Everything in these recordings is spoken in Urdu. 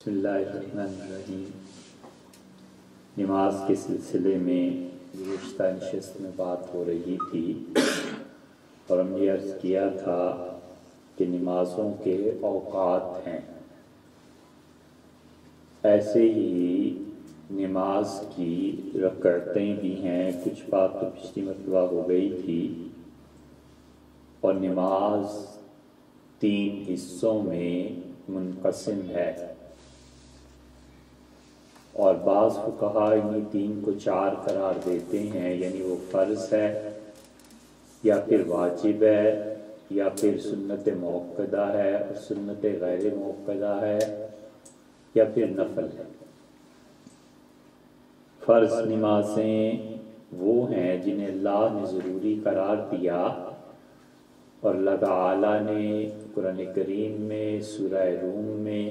بسم اللہ الرحمن الرحیم۔ نماز کے سلسلے میں گزشتہ نشست میں بات ہو رہی تھی اور ہم نے عرض کیا تھا کہ نمازوں کے اوقات ہیں، ایسے ہی نماز کی رکعتیں بھی ہیں۔ کچھ بات تو پچھلی مرتبہ ہو گئی تھی، اور نماز 3 حصوں میں منقسم ہے، اور بعض فقہا انہی 3 کو 4 قرار دیتے ہیں، یعنی وہ فرض ہے یا پھر واجب ہے یا پھر سنت موقدہ ہے اور سنت غیر موقدہ ہے یا پھر نفل ہے۔ فرض نمازیں وہ ہیں جنہیں اللہ نے ضروری قرار دیا، اور اللہ تعالیٰ نے قرآن کریم میں سورہ روم میں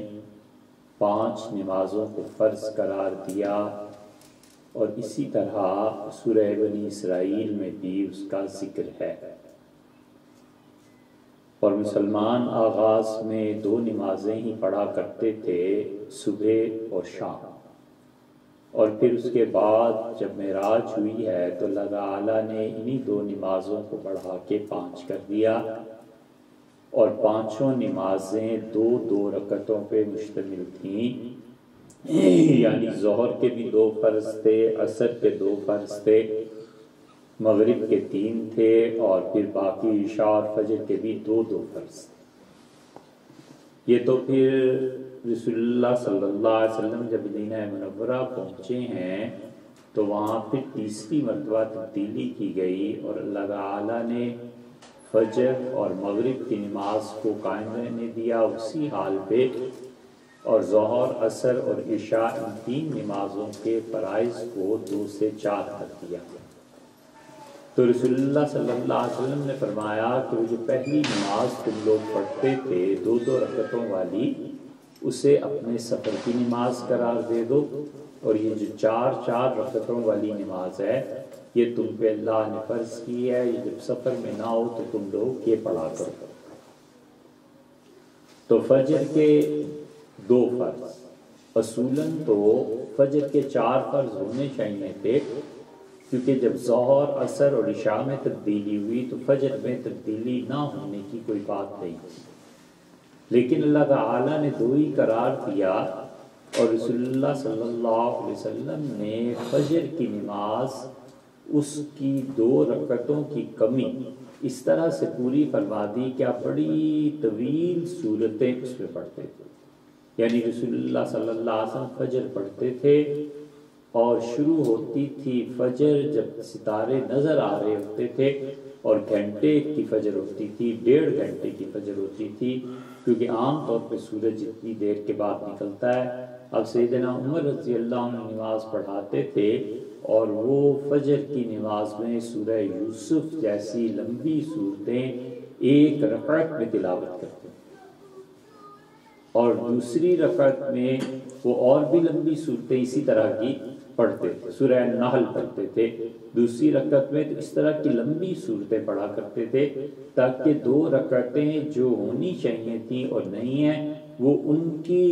5 نمازوں کو فرض قرار دیا، اور اسی طرح سورہ بنی اسرائیل میں بھی اس کا ذکر ہے۔ اور مسلمان آغاز میں 2 نمازیں ہی پڑھا کرتے تھے، صبح اور شام، اور پھر اس کے بعد جب معراج ہوئی ہے تو اللہ تعالیٰ نے انہی 2 نمازوں کو بڑھا کے 5 کر دیا، اور 5 نمازیں 2 رکعتوں پہ مشتمل تھیں، یعنی ظہر کے بھی 2 فرض تھے، عصر کے 2 فرض تھے، مغرب کے 3 تھے، اور پھر باقی عشاء اور فجر کے بھی 2 فرض تھے۔ یہ تو پھر رسول اللہ صلی اللہ علیہ وسلم جب مدینہ منورہ پہنچے ہیں تو وہاں پھر تیسری مرتبہ تبدیلی کی گئی، اور اللہ تعالیٰ نے فجر اور مغرب کی نماز کو قائم رہنے دیا اسی حال پہ، اور ظہر، عصر اور عشاء ان 3 نمازوں کے فرائض کو 2 سے 4 کر دیا۔ تو رسول اللہ صلی اللہ علیہ وسلم نے فرمایا کہ وہ جو پہلی نماز تم لوگ پڑھتے تھے 2 رکعتوں والی، اسے اپنے سفر کی نماز قرار دے دو، اور یہ جو 4 رکعتوں والی نماز ہے یہ تم پہ اللہ نے فرض کی ہے، یہ جب سفر میں نہ ہو تو تم لوگ یہ پڑھا کرو۔ تو فجر کے 2 فرض، اصولاً تو فجر کے 4 فرض ہونے چاہیے تھے، کیونکہ جب ظہر، عصر اور عشاء میں تبدیلی ہوئی تو فجر میں تبدیلی نہ ہونے کی کوئی بات نہیں تھی، لیکن اللہ تعالیٰ نے 2 ہی قرار دیا، اور رسول اللہ صلی اللہ علیہ وسلم نے فجر کی نماز اس کی 2 رکعتوں کی کمی اس طرح سے پوری فرما دی کہ آپ بڑی طویل صورتیں اس میں پڑھتے تھے، یعنی رسول اللہ صلی اللہ علیہ وسلم فجر پڑھتے تھے، اور شروع ہوتی تھی فجر جب ستارے نظر آ رہے ہوتے تھے، اور گھنٹے کی فجر ہوتی تھی، 1.5 گھنٹے کی فجر ہوتی تھی، کیونکہ عام طور پہ سورج اتنی دیر کے بعد نکلتا ہے۔ اب سیدنا عمر رضی اللہ عنہ نماز پڑھاتے تھے، اور وہ فجر کی نماز میں سورہ یوسف جیسی لمبی صورتیں 1 رکعت میں تلاوت کرتے، اور دوسری رکعت میں وہ اور بھی لمبی صورتیں اسی طرح کی پڑھتے تھے، سورہ نحل پڑھتے تھے، دوسری رکعت میں تو اس طرح کی لمبی صورتیں پڑھا کرتے تھے، تاکہ 2 رکعتیں جو ہونی چاہیے تھیں اور نہیں ہیں، وہ ان کی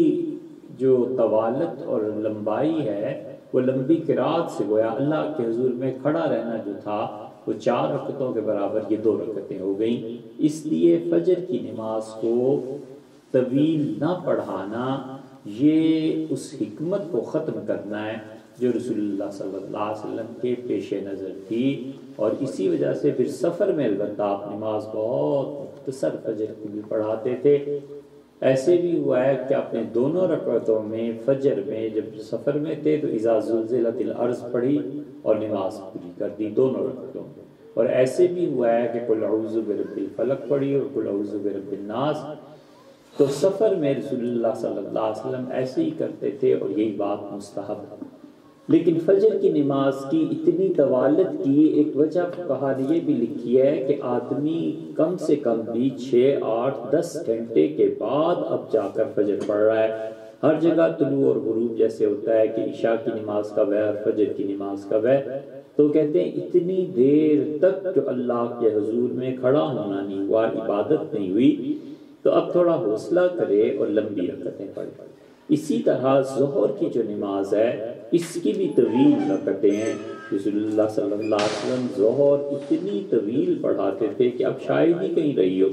جو طوالت اور لمبائی ہے وہ لمبی قرات سے گویا اللہ کے حضور میں کھڑا رہنا جو تھا وہ 4 رکعتوں کے برابر یہ 2 رکعتیں ہو گئیں۔ اس لیے فجر کی نماز کو طویل نہ پڑھانا یہ اس حکمت کو ختم کرنا ہے جو رسول اللہ صلی اللہ علیہ وسلم کے پیش نظر تھی، اور اسی وجہ سے پھر سفر میں البتہ آپ نماز بہت مختصر فجر کی بھی پڑھاتے تھے۔ ایسے بھی ہوا ہے کہ آپ نے 2 رکعتوں میں فجر میں جب سفر میں تھے تو اذا زلزلت الارض پڑھی اور نماز پوری کر دی 2 رکعتوں میں، اور ایسے بھی ہوا ہے کہ قل اعوذ برب الفلق پڑھی اور قل اعوذ برب الناس۔ تو سفر میں رسول اللہ صلی اللہ علیہ وسلم ایسے ہی کرتے تھے، اور یہی بات مستحب ہے۔ لیکن فجر کی نماز کی اتنی طوالت کی ایک وجہ فقہا نے یہ بھی لکھی ہے کہ آدمی کم سے کم بھی 6، 8، 10 گھنٹے کے بعد اب جا کر فجر پڑھ رہا ہے۔ ہر جگہ طلوع اور غروب جیسے ہوتا ہے کہ عشاء کی نماز کب ہے اور فجر کی نماز کب ہے، تو کہتے ہیں اتنی دیر تک جو اللہ کے حضور میں کھڑا ہونا نہیں ہوا، عبادت نہیں ہوئی، تو اب تھوڑا حوصلہ کرے اور لمبی رکعتیں پڑھے۔ اسی طرح ظہر کی جو نماز ہے اس کی بھی طویل رکعتیں ہیں۔ رسول اللہ صلی اللہ علیہ وسلم ظہر اتنی طویل پڑھاتے تھے کہ اب شاید ہی کہیں رہی ہو،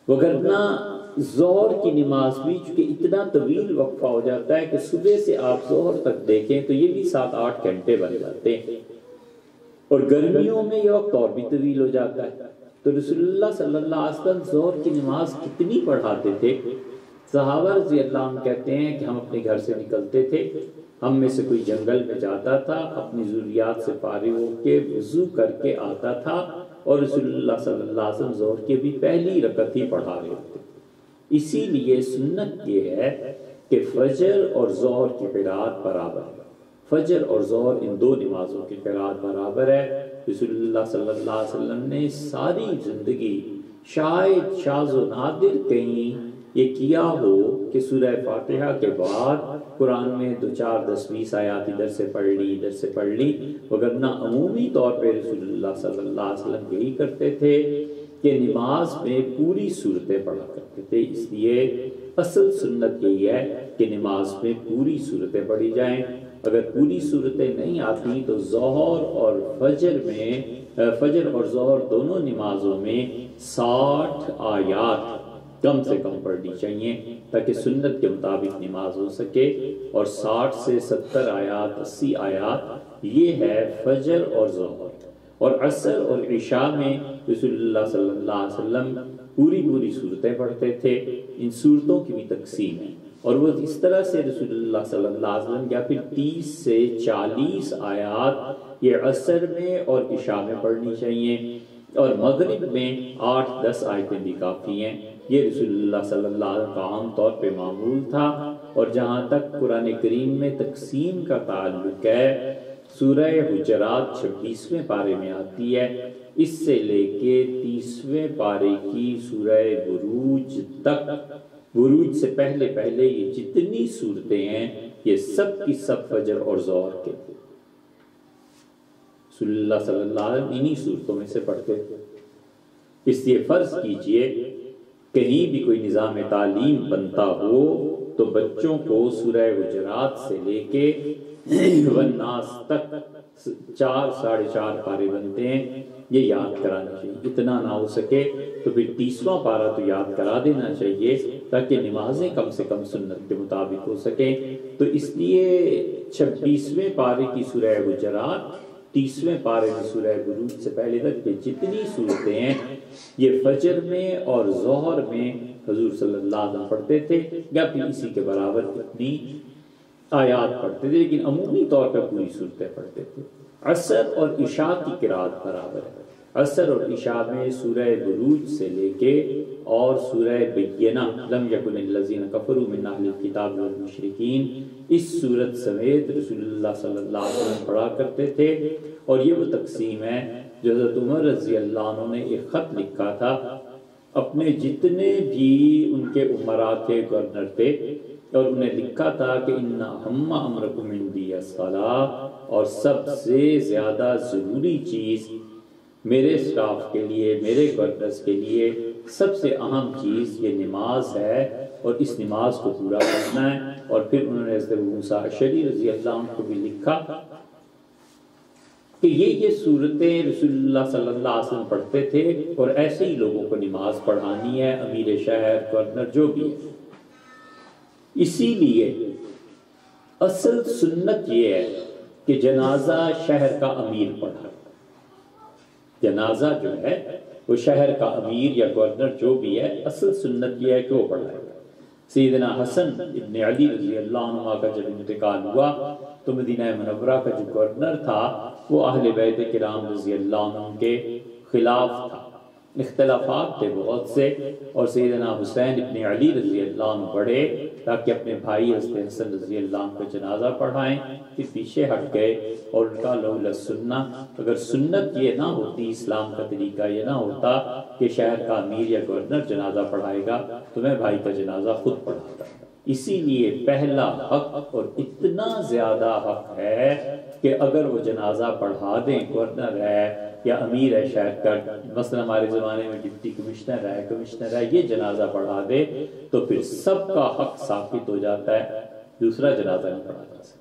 وگرنہ ظہر کی نماز بھی چونکہ اتنا طویل وقفہ ہو جاتا ہے کہ صبح سے آپ ظہر تک دیکھیں تو یہ بھی 7-8 گھنٹے بن جاتے ہیں، اور گرمیوں میں یہ وقت اور بھی طویل ہو جاتا ہے۔ تو رسول اللہ صلی اللہ علیہ وسلم ظہر کی نماز کتنی پڑھاتے تھے؟ صحابہ رضی اللہ عنہ کہتے ہیں کہ ہم اپنے گھر سے نکلتے تھے، ہم میں سے کوئی جنگل میں جاتا تھا، اپنی ضروریات سے فارغ ہو کے وضو کر کے آتا تھا، اور رسول اللہ صلی اللہ علیہ وسلم ظہر کی بھی پہلی رکعت ہی پڑھا رہے تھے۔ اسی لیے سنت یہ ہے کہ فجر اور ظہر کی قرات برابر ہے، فجر اور ظہر ان دو نمازوں کی قرات برابر ہے۔ رسول اللہ صلی اللہ علیہ وسلم نے ساری زندگی شاید شاذ و نادر کہیں یہ کیا ہو کہ سورہ فاتحہ کے بعد قرآن میں 2-4-10-20 آیات ادھر سے پڑھ لی ادھر سے پڑھ لی، وگرنہ عمومی طور پہ رسول اللہ صلی اللہ علیہ وسلم یہی کرتے تھے کہ نماز میں پوری صورتیں پڑھا کرتے تھے۔ اس لیے اصل سنت یہی ہے کہ نماز میں پوری صورتیں پڑھی جائیں۔ اگر پوری صورتیں نہیں آتی تو ظہر اور فجر اور ظہر دونوں نمازوں میں 60 آیات کم سے کم پڑھنی چاہیے تاکہ سنت کے مطابق نماز ہو سکے، اور 60 سے 70 آیات 80 آیات یہ ہے فجر اور ظہر۔ اور عصر اور عشاء میں رسول اللہ صلی اللہ علیہ وسلم پوری صورتیں پڑھتے تھے۔ ان صورتوں کی بھی تقسیم ہے، اور وہ اس طرح سے رسول اللہ صلی اللہ علیہ وسلم یا پھر 30 سے 40 آیات یہ عصر میں اور عشاء میں پڑھنی چاہیے، اور مغرب میں 8-10 آیتیں بھی کافی ہیں۔ یہ رسول اللہ صلی اللہ علیہ وسلم کا عام طور پہ معمول تھا۔ اور جہاں تک قرآن کریم میں تقسیم کا تعلق ہے، سورہ حجرات 26ویں پارے میں آتی ہے، اس سے لے کے 30ویں پارے کی سورہ بروج تک، بروج سے پہلے یہ جتنی صورتیں ہیں یہ سب کی سب فجر اور ظہر کے تھے۔ رسول اللہ صلی اللہ علیہ وسلم انہی صورتوں میں سے پڑھتے تھے۔ اس لیے فرض کیجئے کہیں بھی کوئی نظام تعلیم بنتا ہو تو بچوں کو سورہ حجرات سے لے کے والناس تک 4-4.5 پارے بنتے ہیں، یہ یاد کرانا چاہیے۔ اتنا نہ ہو سکے تو پھر 30واں پارہ تو یاد کرا دینا چاہیے تاکہ نمازیں کم سے کم سنت کے مطابق ہو سکیں۔ تو اس لیے 26ویں پارے کی سورہ حجرات، 30ویں پارے میں سورہ بروج سے پہلے تک یہ جتنی صورتیں ہیں یہ فجر میں اور ظہر میں حضور صلی اللہ علیہ وسلم پڑھتے تھے، یا پھر اسی کے برابر اتنی آیات پڑھتے تھے، لیکن عمومی طور پر پوری صورتیں پڑھتے تھے۔ عصر اور عشاء کی قرات برابر ہے۔ عصر اور عشاء میں سورہ بروج سے لے کے اور سورہ بینہ لم یکن الذین کفروا من اہل الکتاب والمشرکین، اس سورت سمیت رسول اللہ صلی اللہ علیہ وسلم پڑھا کرتے تھے۔ اور یہ وہ تقسیم ہے جو حضرت عمر رضی اللہ عنہ نے ایک خط لکھا تھا اپنے جتنے بھی ان کے امراء تھے، گورنر تھے، اور انہیں لکھا تھا کہ ان اہم امرکم عندی الصلاۃ، اور سب سے زیادہ ضروری چیز میرے سٹاف کے لیے، میرے گورنرز کے لیے سب سے اہم چیز یہ نماز ہے، اور اس نماز کو پورا کرنا ہے۔ اور پھر انہوں نے حضرت موسیٰ اشعری رضی اللہ عنہ کو بھی لکھا کہ یہ صورتیں رسول اللہ صلی اللہ علیہ وسلم پڑھتے تھے، اور ایسے ہی لوگوں کو نماز پڑھانی ہے، امیر شہر، گورنر، جو بھی ہے۔ اسی لیے اصل سنت یہ ہے کہ جنازہ شہر کا امیر پڑھا، جنازہ جو ہے وہ شہر کا امیر یا گورنر جو بھی ہے، اصل سنت یہ ہے کہ وہ پڑھائے۔ سیدنا حسن ابن علی رضی اللہ عنہ کا جب انتقال ہوا تو مدینہ منورہ کا جو گورنر تھا وہ اہل بیت کرام رضی اللہ عنہ کے خلاف تھا، اختلافات تھے بہت سے، اور سیدنا حسین ابن علی رضی اللہ عنہ بڑھے تاکہ اپنے بھائی حضرت حسن رضی اللہ عنہ کو جنازہ پڑھائیں، کہ پیچھے ہٹ گئے اور ان کا لولا سننا، اگر سنت یہ نہ ہوتی، اسلام کا طریقہ یہ نہ ہوتا کہ شہر کا امیر یا گورنر جنازہ پڑھائے گا تو میں بھائی کا جنازہ خود پڑھاتا۔ اسی لیے پہلا حق اور اتنا زیادہ حق ہے کہ اگر وہ جنازہ پڑھا دیں، گورنر ہے یا امیر ہے شہر کا، مثلا ہمارے زمانے میں ڈپٹی کمشنر ہے، یہ جنازہ پڑھا دے تو پھر سب کا حق ثابت ہو جاتا ہے، دوسرا جنازہ نہیں پڑھا جا سکتا،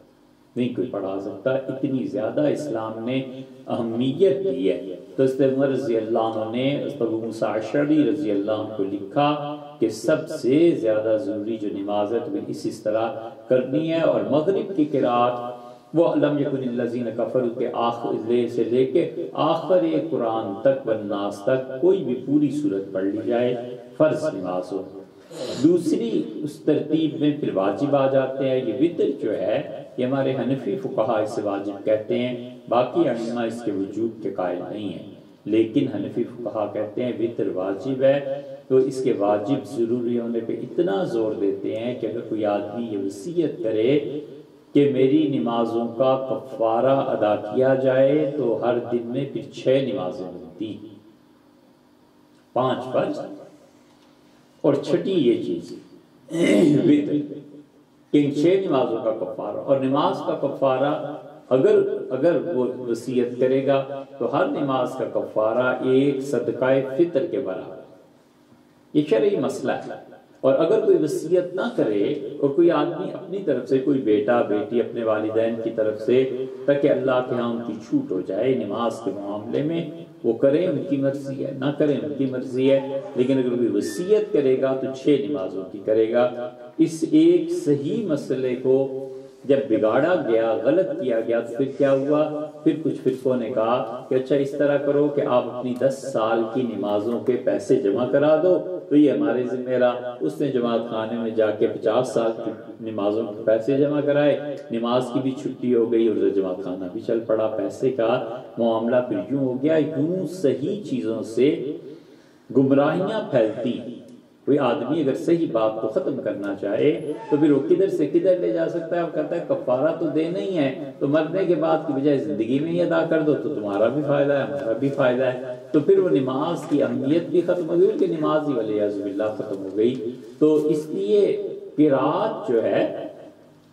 نہیں کوئی پڑھا سکتا۔ اتنی زیادہ اسلام نے اہمیت دی ہے۔ تو حضرت عمر رضی اللہ عنہ نے حضرت ابو موسیٰ اشعری رضی اللہ عنہ کو لکھا کہ سب سے زیادہ ضروری جو نماز ہے تمہیں اس طرح کرنی ہے، اور مغرب کی قرات وہ لم یکن الذین کفروا کے آخر سے لے کے آخر قرآن تک والناس تک کوئی بھی پوری صورت پڑھ لی جائے فرض نماز ہو۔ دوسری اس ترتیب میں پھر واجب آ جاتے ہیں۔ یہ وتر جو ہے یہ ہمارے حنفی فقہا اسے واجب کہتے ہیں، باقی ائمہ اس کے وجوب کے قائل نہیں ہیں، لیکن حنفی فقہا کہتے ہیں وتر واجب ہے۔ تو اس کے واجب ضروری ہونے پہ اتنا زور دیتے ہیں کہ اگر کوئی آدمی یہ وصیت کرے کہ میری نمازوں کا کفارہ ادا کیا جائے تو ہر دن میں پھر 6 نمازیں ہوتی، 5 فرض اور چھٹی یہ چیز وتر، ان 6 نمازوں کا کفارہ، اور نماز کا کفارہ اگر وہ وصیت کرے گا تو ہر نماز کا کفارہ ایک صدقہ فطر کے برابر، یہ شرعی مسئلہ ہے۔ اور اگر کوئی وصیت نہ کرے اور کوئی آدمی اپنی طرف سے، کوئی بیٹا بیٹی اپنے والدین کی طرف سے، تاکہ اللہ کے ہاں ان کی چھوٹ ہو جائے نماز کے معاملے میں، وہ کریں ان کی مرضی ہے، نہ کریں ان کی مرضی ہے، لیکن اگر کوئی وصیت کرے گا تو 6 نمازوں کی کرے گا۔ اس ایک صحیح مسئلے کو جب بگاڑا گیا، غلط کیا گیا، تو پھر کیا ہوا؟ پھر کچھ فرقوں نے کہا کہ اچھا اس طرح کرو کہ آپ اپنی 10 سال کی نمازوں کے پیسے جمع کرا دو تو یہ ہمارے ذمہ رہا۔ اس نے جماعت خانے میں جا کے 50 سال کی نمازوں کے پیسے جمع کرائے، نماز کی بھی چھٹی ہو گئی اور جماعت خانہ بھی چل پڑا، پیسے کا معاملہ پھر یوں ہو گیا۔ یوں صحیح چیزوں سے گمراہیاں پھیلتی۔ کوئی آدمی اگر صحیح بات کو ختم کرنا چاہے تو پھر وہ کدھر سے کدھر لے جا سکتا ہے؟ وہ کہتا ہے کفارہ تو دینا ہی ہے، تو مرنے کے بعد کی بجائے زندگی میں ہی ادا کر دو تو تمہارا بھی فائدہ ہے ہمارا بھی فائدہ ہے۔ تو پھر وہ نماز کی اہمیت بھی ختم ہو گئی، کہ نماز ہی والعیاذ باللہ ختم ہو گئی۔ تو اس لیے قرات جو ہے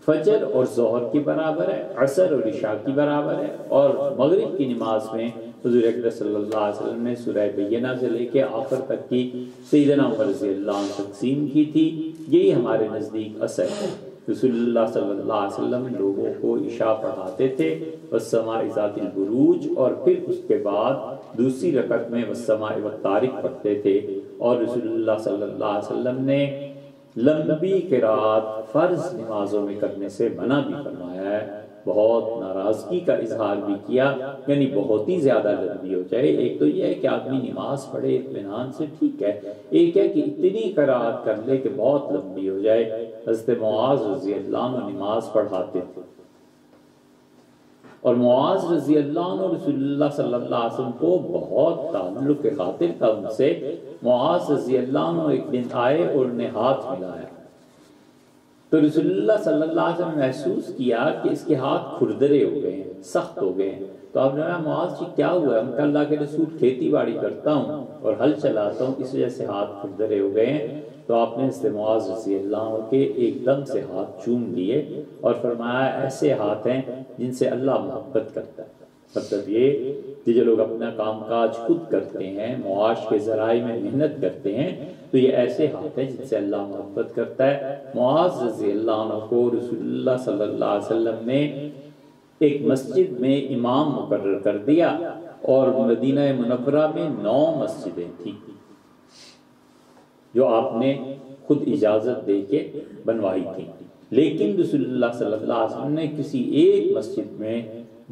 فجر اور ظہر کی برابر ہے، عصر اور عشاء کی برابر ہے، اور مغرب کی نماز میں حضور اکرم صلی اللہ علیہ وسلم نے سورہ بینہ سے لے کے آخر تک کی سیدنا عمر رضی اللہ عنہ تقسیم کی تھی۔ یہی ہمارے نزدیک اثر ہے۔ رسول اللہ صلی اللہ علیہ وسلم لوگوں کو عشاء پڑھاتے تھے والسماء ذات البروج، اور پھر اس کے بعد دوسری رکعت میں والسماء والطارق پڑھتے تھے، اور رسول اللہ صلی اللہ علیہ وسلم نے لمبی قرات فرض نمازوں میں کرنے سے منع بھی فرمایا ہے، بہت ناراضگی کا اظہار بھی کیا، یعنی بہت ہی زیادہ لمبی ہو جائے۔ ایک تو یہ ہے کہ آدمی نماز پڑھے اطمینان سے، ٹھیک ہے، ایک ہے کہ اتنی قرات کر لے کہ بہت لمبی ہو جائے۔ حضرت معاذ رضی اللہ عنہ نماز پڑھاتے تھے، اور معاذ رضی اللہ عنہ رسول اللہ صلی اللہ علیہ وسلم کو بہت تعلق کے خاطر تھا ان سے۔ معاذ رضی اللہ عنہ ایک دن آئے اور انہیں ہاتھ ملایا، تو رسول اللہ صلی اللہ علیہ وسلم نے محسوس کیا کہ اس کے ہاتھ کھردرے ہو گئے ہیں، سخت ہو گئے ہیں۔ تو آپ نے کہا معاذ جی کیا ہوا ہے؟ ہم کہ اللہ کے رسول کھیتی باڑی کرتا ہوں اور ہل چلاتا ہوں، اس وجہ سے ہاتھ کھردرے ہو گئے ہیں۔ تو آپ نے حضرت معاذ رضی اللہ عنہ کے ایک دم سے ہاتھ چوم لیے اور فرمایا ایسے ہاتھ ہیں جن سے اللہ محبت کرتا ہے۔ مطلب یہ کہ جو لوگ اپنا کام کاج خود کرتے ہیں، معاش کے ذرائع میں محنت کرتے ہیں، تو یہ ایسے ہاتھ ہیں جن سے اللہ محبت کرتا ہے۔ معاذ رضی اللہ عنہ کو رسول اللہ صلی اللہ علیہ وسلم نے ایک مسجد میں امام مقرر کر دیا، اور مدینہ منورہ میں 9 مسجدیں تھیں جو آپ نے خود اجازت دے کے بنوائی تھی، لیکن رسول اللہ صلی اللہ علیہ وسلم نے کسی ایک مسجد میں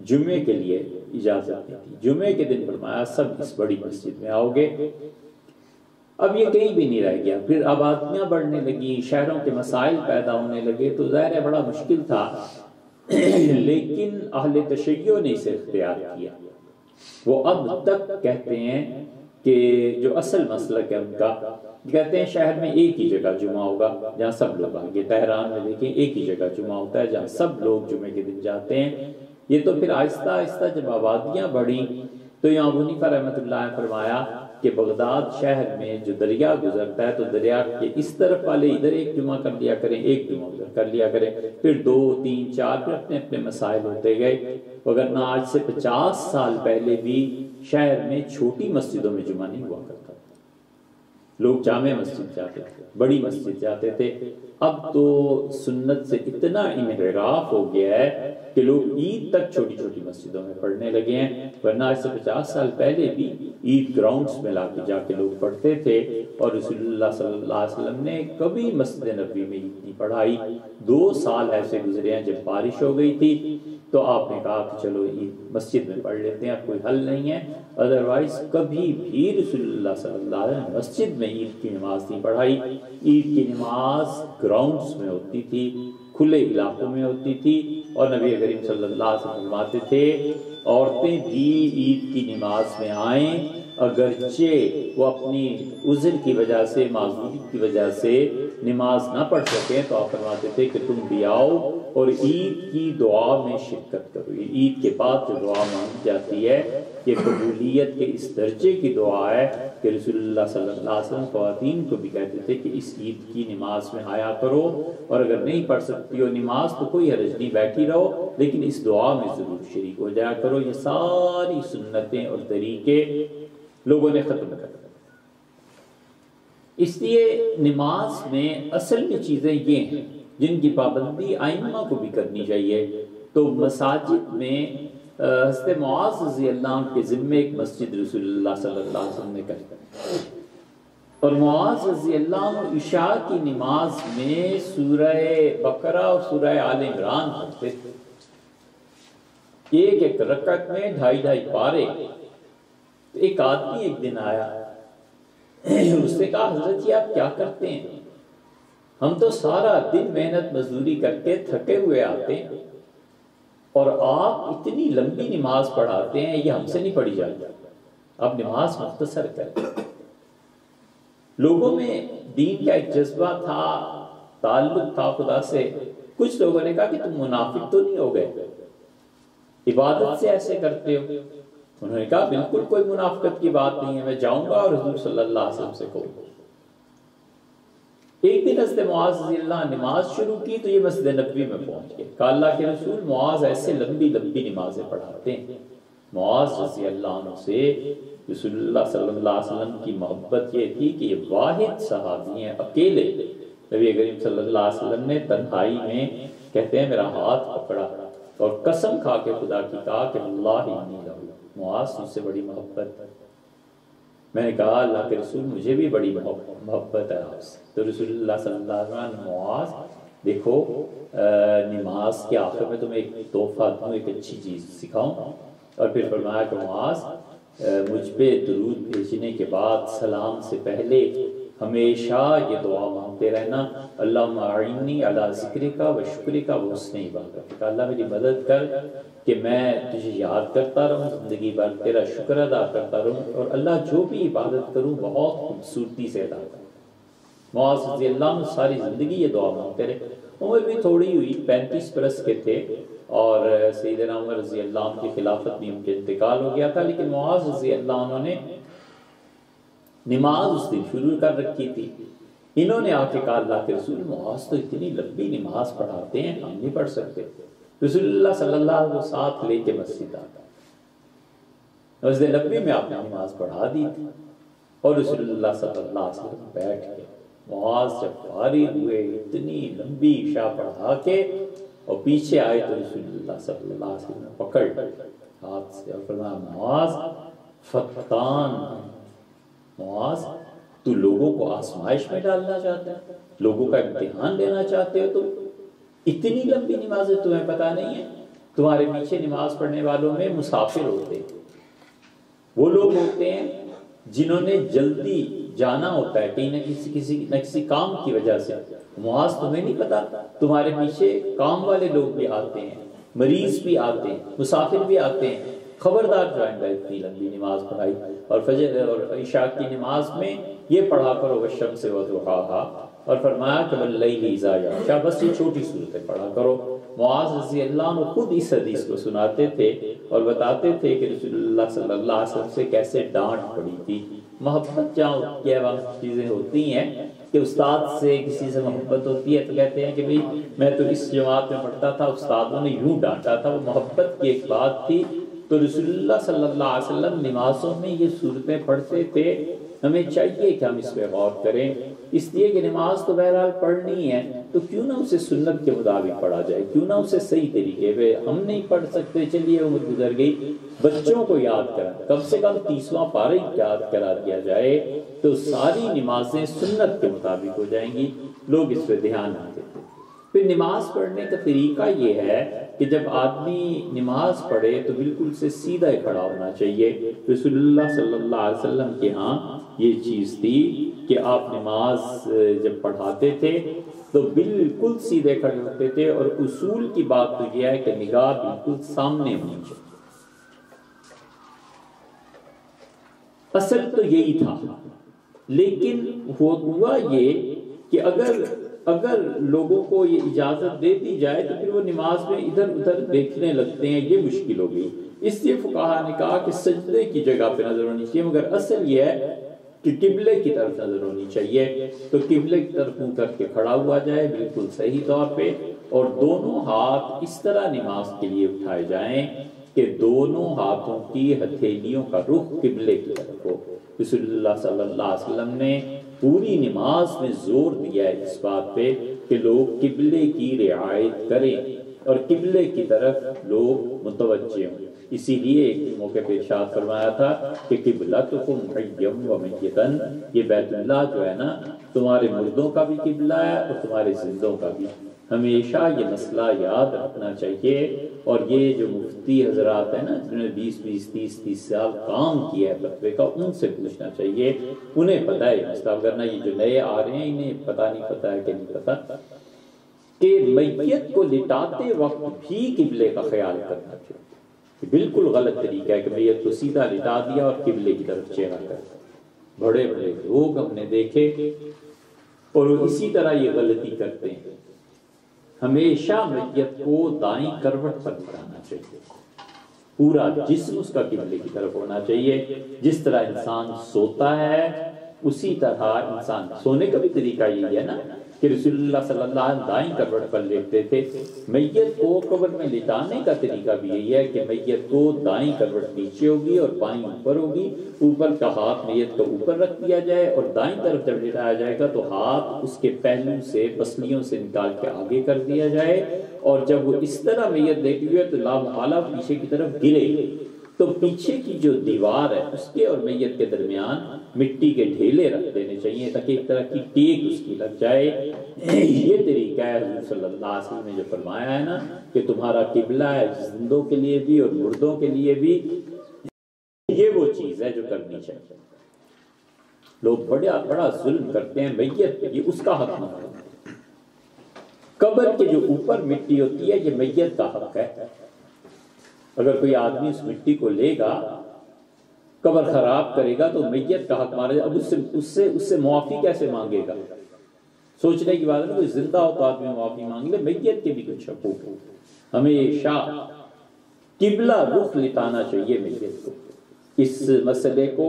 جمعے کے لیے اجازت دی تھی۔ جمعے کے دن فرمایا سب اس بڑی مسجد میں آؤ گے۔ اب یہ کہیں بھی نہیں رہ گیا، پھر آبادیاں بڑھنے لگی، شہروں کے مسائل پیدا ہونے لگے، تو ظاہر ہے بڑا مشکل تھا، لیکن اہل تشیع نے اسے اختیار کیا۔ وہ اب تک کہتے ہیں کہ جو اصل مسلک ہے ان کا، کہتے ہیں شہر میں ایک ہی جگہ جمعہ ہوگا جہاں سب لوگ آئیں گے۔ تہران میں دیکھیں ایک ہی جگہ جمعہ ہوتا ہے جہاں سب لوگ جمعے کے دن جاتے ہیں۔ یہ تو پھر آہستہ آہستہ جب آبادیاں بڑھیں تو امام ابو حنیفہ رحمۃ اللہ نے فرمایا کہ بغداد شہر میں جو دریا گزرتا ہے تو دریا کے اس طرف والے ادھر ایک جمعہ کر لیا کریں، ایک جمعہ ادھر کر لیا کریں، پھر 2 3 4 پھر اپنے اپنے مسائل ہوتے گئے۔ وگرنہ آج سے 50 سال پہلے بھی شہر میں چھوٹی مسجدوں میں جمعہ نہیں ہوا کرتا، لوگ جامع مسجد جاتے تھے، بڑی مسجد جاتے تھے۔ اب تو سنت سے اتنا انحراف ہو گیا ہے کہ لوگ عید تک چھوٹی چھوٹی مسجدوں میں پڑھنے لگے ہیں، ورنہ آج سے 50 سال پہلے بھی عید گراؤنڈز میں جا کے لوگ پڑھتے تھے۔ اور رسول اللہ صلی اللہ علیہ وسلم نے کبھی مسجد نبوی میں عید نہیں پڑھائی۔ 2 سال ایسے گزرے ہیں جب بارش ہو گئی تھی تو آپ نے کہا کہ چلو عید مسجد میں پڑھ لیتے ہیں، اب کوئی حل نہیں ہے، ادروائز کبھی بھی رسول اللہ صلی اللہ علیہ وسلم مسجد میں عید کی نماز نہیں پڑھائی۔ عید کی نماز گراؤنڈز میں ہوتی تھی، کھلے علاقوں میں ہوتی تھی، اور نبی کریم صلی اللہ علیہ وسلم فرماتے تھے عورتیں بھی عید کی نماز میں آئیں، اگرچہ وہ اپنی عذر کی وجہ سے، معذوری کی وجہ سے نماز نہ پڑھ سکیں، تو آپ فرماتے تھے کہ تم بھی آؤ اور عید کی دعا میں شرکت کرو۔ عید کے بعد جو دعا مانگی جاتی ہے یہ قبولیت کے اس درجے کی دعا ہے کہ رسول اللہ صلی اللہ علیہ وسلم خواتین کو بھی کہتے تھے کہ اس عید کی نماز میں آیا کرو، اور اگر نہیں پڑھ سکتی ہو نماز تو کوئی حرج نہیں، بیٹھی رہو، لیکن اس دعا میں ضرور شریک ہو جایا کرو۔ یہ ساری سنتیں اور طریقے لوگوں نے ختم کر دیا۔ اس لیے نماز میں اصل میں چیزیں یہ ہیں جن کی پابندی ائمہ کو بھی کرنی چاہیے۔ تو مساجد میں حضرت معاذ رضی اللہ عنہ کے ذمے ایک مسجد رسول اللہ صلی اللہ علیہ وسلم نے کری، اور معاذ رضی اللہ عنہ عشاء کی نماز میں سورہ بقرہ اور سورہ آل عمران پڑھتے تھے، ایک ایک رکعت میں 2.5 پارے۔ تو ایک آدمی ایک دن آیا، اس نے کہا حضرت یہ آپ کیا کرتے ہیں؟ ہم تو سارا دن محنت مزدوری کر کے تھکے ہوئے آتے ہیں اور آپ اتنی لمبی نماز پڑھاتے ہیں، یہ ہم سے نہیں پڑھی جاتی، آپ نماز مختصر کریں۔ لوگوں میں دین کا ایک جذبہ تھا، تعلق تھا خدا سے۔ کچھ لوگوں نے کہا کہ تم منافق تو نہیں ہو گئے، عبادت سے ایسے کرتے ہو؟ انہوں نے کہا بالکل کوئی منافقت کی بات نہیں ہے، میں جاؤں گا اور حضور صلی اللہ علیہ وسلم سے کہوں گا۔ ایک دن حضرت معاذ رضی اللہ عنہ نماز شروع کی تو یہ مسجد نبوی میں پہنچ گئے، کہا اللہ کے رسول معاذ ایسے لمبی لمبی نمازیں پڑھاتے ہیں۔ معاذ رضی اللہ عنہ سے رسول اللہ صلی اللہ علیہ وسلم کی محبت یہ تھی کہ یہ واحد صحابی ہیں، اکیلے۔ نبی کریم صلی اللہ علیہ وسلم نے تنہائی میں کہتے ہیں میرا ہاتھ پکڑا اور قسم کھا کے خدا کی کہا کہ اللہ انی لہ، معاذ مجھ سے بڑی محبت ہے۔ میں نے کہا اللہ کے رسول مجھے بھی بڑی محبت ہے آپ سے۔ تو رسول اللہ صلی اللہ علیہ وسلم معاذ دیکھو نماز کے آخر میں تمہیں ایک تحفہ دوں، ایک اچھی چیز سکھاؤں، اور پھر فرمایا کہ معاذ مجھ پہ درود بھیجنے کے بعد سلام سے پہلے ہمیشہ یہ دعا مانگتے رہنا، اللہم اعنی علی ذکرک و شکرک و حسن عبادتک، اللہ میری مدد کر کہ میں تجھے یاد کرتا رہوں، زندگی بھر تیرا شکر ادا کرتا رہوں، اور اللہ جو بھی عبادت کروں بہت خوبصورتی سے ادا کروں۔ معاذ رضی اللہ عنہ ساری زندگی یہ دعا مانگتے رہے۔ عمر بھی تھوڑی ہوئی، 35 برس کے تھے، اور سیدنا عمر رضی اللہ عنہ کی خلافت میں ان کے انتقال ہو گیا تھا، لیکن معاذ رضی اللہ عنہ نے نماز اس دن شروع کر رکھی تھی۔ انہوں نے آ کے کہا اللہ کے رسول معاذ تو اتنی لمبی نماز پڑھاتے ہیں، ہم نہیں پڑھ سکتے۔ رسول اللہ صلی اللہ علیہ وسلم کو ساتھ لے کے مسجد آتا، مسجد نبوی میں آپ نے نماز پڑھا دی تھی، اور رسول اللہ صلی اللہ علیہ وسلم بیٹھ گئے۔ معاذ جب فارغ ہوئے اتنی لمبی عشاء پڑھا کے اور پیچھے آئے تو رسول اللہ صلی اللہ علیہ وسلم پکڑ ہاتھ سے اور فرمایا معاذ فتان، معاذ تو لوگوں کو آزمائش میں ڈالنا چاہتا ہے، لوگوں کا امتحان لینا چاہتے ہو، تم اتنی لمبی نمازیں تمہیں پتہ نہیں ہے؟ تمہارے پیچھے نماز پڑھنے والوں میں مسافر ہوتے ہیں، وہ لوگ ہوتے ہیں جنہوں نے جلدی جانا ہوتا ہے کہیں نہ کسی کام کی وجہ سے۔ معاذ تمہیں نہیں پتا، تمہارے پیچھے کام والے لوگ بھی آتے ہیں، مریض بھی آتے ہیں، مسافر بھی آتے ہیں، خبردار جو ہے اتنی لمبی نماز پڑھائی۔ اور فجر اور عشاء کی نماز میں یہ پڑھا کرو والشمس وضحاہا، اور فرمایا کہ واللیل اذا یغشی، بس یہ چھوٹی صورتیں پڑھا کرو۔ معاذ رضی اللہ عنہ خود اس حدیث کو سناتے تھے اور بتاتے تھے کہ رسول اللہ صلی اللہ علیہ وسلم سے کیسے ڈانٹ پڑی تھی محبت جہاں کیا وقت چیزیں ہوتی ہیں کہ استاد سے کسی سے محبت ہوتی ہے تو کہتے ہیں کہ بھئی میں تو اس جماعت میں پڑھتا تھا، استادوں نے یوں ڈانٹا تھا، وہ محبت کی ایک بات تھی۔ تو رسول اللہ صلی اللہ علیہ وسلم نمازوں میں یہ صورتیں پڑھتے تھے، ہمیں چاہیے کہ ہم اس پہ غور کریں، اس لیے کہ نماز تو بہرحال پڑھنی ہے، تو کیوں نہ اسے سنت کے مطابق پڑھا جائے، کیوں نہ اسے صحیح طریقے پہ، ہم نہیں پڑھ سکتے چلیے عمر گزر گئی، بچوں کو یاد کرا، کم سے کم 30واں پارہ یاد کرا دیا جائے تو ساری نمازیں سنت کے مطابق ہو جائیں گی، لوگ اس پہ دھیان نہ دیتے۔ پھر نماز پڑھنے کا طریقہ یہ ہے کہ جب آدمی نماز پڑھے تو بالکل سے سیدھا کھڑا ہونا چاہیے۔ رسول اللہ صلی اللہ علیہ وسلم کے ہاں یہ چیز تھی کہ آپ نماز جب پڑھاتے تھے تو بالکل سیدھے کھڑے ہوتے تھے، اور اصول کی بات تو یہ ہے کہ نگاہ بالکل سامنے ہونی چاہیے۔ اصل تو یہی تھا، لیکن ہوا یہ کہ اگر لوگوں کو یہ اجازت دے دی جائے تو پھر وہ نماز میں ادھر ادھر دیکھنے لگتے ہیں، یہ مشکل ہو گئی۔ اس لیے فقہاء نے کہا کہ سجدے کی جگہ پہ نظر ہونی چاہیے، مگر اصل یہ ہے کہ قبلے کی طرف نظر ہونی چاہیے، تو قبلے کی طرف منہ کر کے کھڑا ہوا جائے بالکل صحیح طور پہ، اور دونوں ہاتھ اس طرح نماز کے لیے اٹھائے جائیں کہ دونوں ہاتھوں کی ہتھیلیوں کا رخ قبلے کی طرف ہو۔ رسول اللہ صلی اللہ علیہ وسلم نے پوری نماز میں زور دیا ہے اس بات پہ کہ لوگ قبلے کی رعایت کریں اور قبلے کی طرف لوگ متوجہ ہوں۔ اسی لیے ایک موقع پہ ارشاد فرمایا تھا کہ قبلتکم حیم و میتن، یہ بیت اللہ جو ہے نا تمہارے مردوں کا بھی قبلہ ہے اور تمہارے زندوں کا بھی۔ ہمیشہ یہ مسئلہ یاد رکھنا چاہیے، اور یہ جو مفتی حضرات ہیں نا جنہوں نے 20 30 سال کام کیا ہے فتوے کا، ان سے پوچھنا چاہیے، انہیں پتہ ہے مسئلہ، ورنہ یہ جو نئے آ رہے ہیں انہیں پتہ نہیں پتہ ہے کہ نہیں پتہ کہ میت کو لٹاتے وقت بھی قبلے کا خیال کرنا چاہیے۔ بالکل غلط طریقہ ہے کہ میت کو سیدھا لٹا دیا اور قبلے کی طرف چہرہ کر دیا۔ بڑے بڑے لوگ ہم نے دیکھے اور اسی طرح یہ غلطی کرتے ہیں۔ ہمیشہ میت کو دائیں کروٹ پر لٹانا چاہیے، پورا جسم اس کا قبلے کی طرف ہونا چاہیے۔ جس طرح انسان سوتا ہے اسی طرح انسان سونے کا بھی طریقہ یہی ہے نا کہ رسول اللہ صلی اللہ علیہ وسلم دائیں کروٹ پر لیٹتے تھے۔ میت کو قبر میں لٹانے کا طریقہ بھی یہی ہے کہ میت کو دائیں کروٹ نیچے ہوگی اور بائیں اوپر ہوگی، اوپر کا ہاتھ میت کو اوپر رکھ دیا جائے، اور دائیں طرف جب لٹایا جائے گا تو ہاتھ اس کے پہلو سے پسلیوں سے نکال کے آگے کر دیا جائے، اور جب وہ اس طرح میت دیکھی ہوئی ہے تو لا محالہ پیچھے کی طرف گرے، تو پیچھے کی جو دیوار ہے اس کے اور میت کے درمیان مٹی کے ڈھیلے رکھ دینے چاہیے تاکہ ایک طرح کی ٹیک اس کی لگ جائے۔ یہ طریقہ ہے حضور صلی اللہ علیہ وسلم نے جو فرمایا ہے نا کہ تمہارا قبلہ ہے زندوں کے لیے بھی اور مردوں کے لیے بھی، یہ وہ چیز ہے جو کرنی چاہیے۔ لوگ بڑا ظلم کرتے ہیں میت پہ، یہ اس کا حق نہ ہے۔ قبر کے جو اوپر مٹی ہوتی ہے یہ میت کا حق ہے، اگر کوئی آدمی اس مٹی کو لے گا قبر خراب کرے گا تو میت کا حق مارے گا، اب اس سے معافی کیسے مانگے گا؟ سوچنے کی بات ہے نا، کوئی زندہ ہو تو آدمی معافی مانگ لے، میت کے بھی کچھ حقوق ہو۔ ہمیشہ قبلہ رخ لٹانا چاہیے میت کو۔ اس مسئلے کو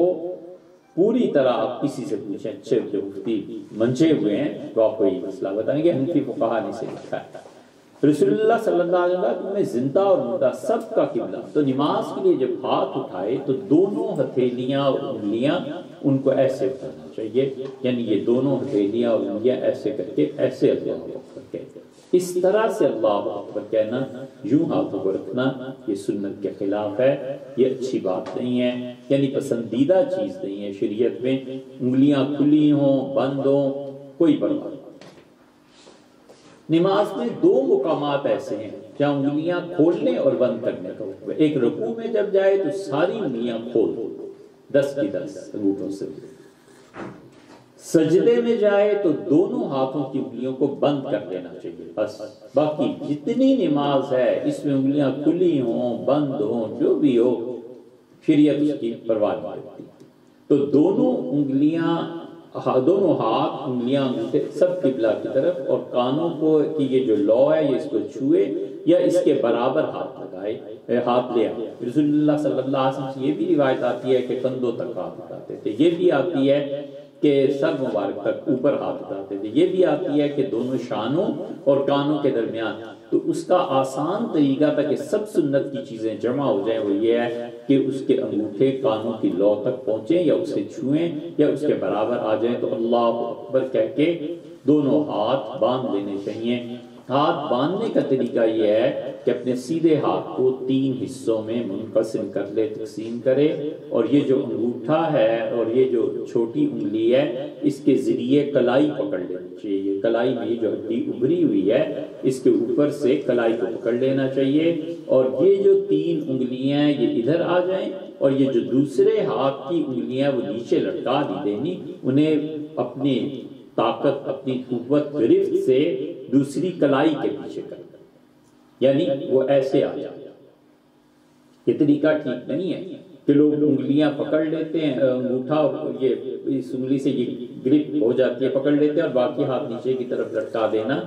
پوری طرح آپ کسی سے پوچھیں، اچھے جو مفتی منجے ہوئے ہیں تو آپ کو یہ مسئلہ بتائیں گے، حنفی فقہاء نے سے لکھا ہے۔ رسول اللہ صلی اللہ علیہ وسلم میں زندہ اور مردہ سب کا قبلہ، تو نماز کے لیے جب ہاتھ اٹھائے تو دونوں ہتھیلیاں اور انگلیاں ان کو ایسے اٹھانا چاہیے، یعنی یہ دونوں ہتھیلیاں اور انگلیاں ایسے کر کے ایسے اللہ اکبر کہتے ہیں۔ اس طرح سے اللہ اکبر کہنا، یوں ہاتھوں کو رکھنا، یہ سنت کے خلاف ہے، یہ اچھی بات نہیں ہے، یعنی پسندیدہ چیز نہیں ہے شریعت میں۔ انگلیاں کھلی ہوں بند ہوں کوئی پرواہ نہیں۔ نماز میں دو مقامات ایسے ہیں جہاں انگلیاں کھولنے اور بند کرنے کا حکم ہے۔ ایک رکوع میں جب جائے تو ساری انگلیاں کھول دو 10 کی 10 انگوٹھوں سے، سجدے میں جائے تو دونوں ہاتھوں کی انگلیوں کو بند کر دینا چاہیے بس۔ باقی جتنی نماز ہے اس میں انگلیاں کھلی ہوں بند ہوں جو بھی ہو، شریعت اس کی پرواہ نہیں کرتی۔ تو دونوں ہاتھ انگلیاں انگوٹھے سب قبلہ کی طرف، اور کانوں کو کہ یہ جو لو ہے یہ اس کو چھوئے یا اس کے برابر ہاتھ لگائے۔ آئے ہاتھ لے آئے۔ رسول اللہ صلی اللہ علیہ وسلم سے یہ بھی روایت آتی ہے کہ کندھوں تک ہاتھ اٹھاتے تھے، یہ بھی آتی ہے کہ سر مبارک تک اوپر ہاتھ اٹھاتے تھے، یہ بھی آتی ہے کہ دونوں شانوں اور کانوں کے درمیان۔ تو اس کا آسان طریقہ تھا کہ سب سنت کی چیزیں جمع ہو جائیں، وہ یہ ہے کہ اس کے انگوٹھے کانوں کی لو تک پہنچیں یا اسے چھوئیں یا اس کے برابر آ جائیں، تو اللہ اکبر کہہ کے دونوں ہاتھ باندھ لینے چاہیے۔ ہاتھ باندھنے کا طریقہ یہ ہے کہ اپنے سیدھے ہاتھ کو 3 حصوں میں منقسم کر لے، تقسیم کرے، اور یہ جو انگوٹھا ہے اور یہ جو چھوٹی انگلی ہے اس کے ذریعے کلائی پکڑ لینی چاہیے۔ یہ کلائی میں جو ہڈی ابھری ہوئی ہے اس کے اوپر سے کلائی کو پکڑ لینا چاہیے، اور یہ جو 3 انگلیاں یہ ادھر آ جائیں، اور یہ جو دوسرے ہاتھ کی انگلیاں وہ نیچے لٹکا دی دینی، انہیں اپنی طاقت، اپنی قوت گرفت سے دوسری کلائی کے پیچھے کر، یعنی وہ ایسے آ جائے۔ یہ طریقہ ٹھیک نہیں ہے کہ لوگ انگلیاں پکڑ لیتے ہیں، انگوٹھا یہ اس انگلی سے یہ گرپ ہو جاتی ہے، پکڑ لیتے ہیں اور باقی ہاتھ نیچے کی طرف لٹکا دینا،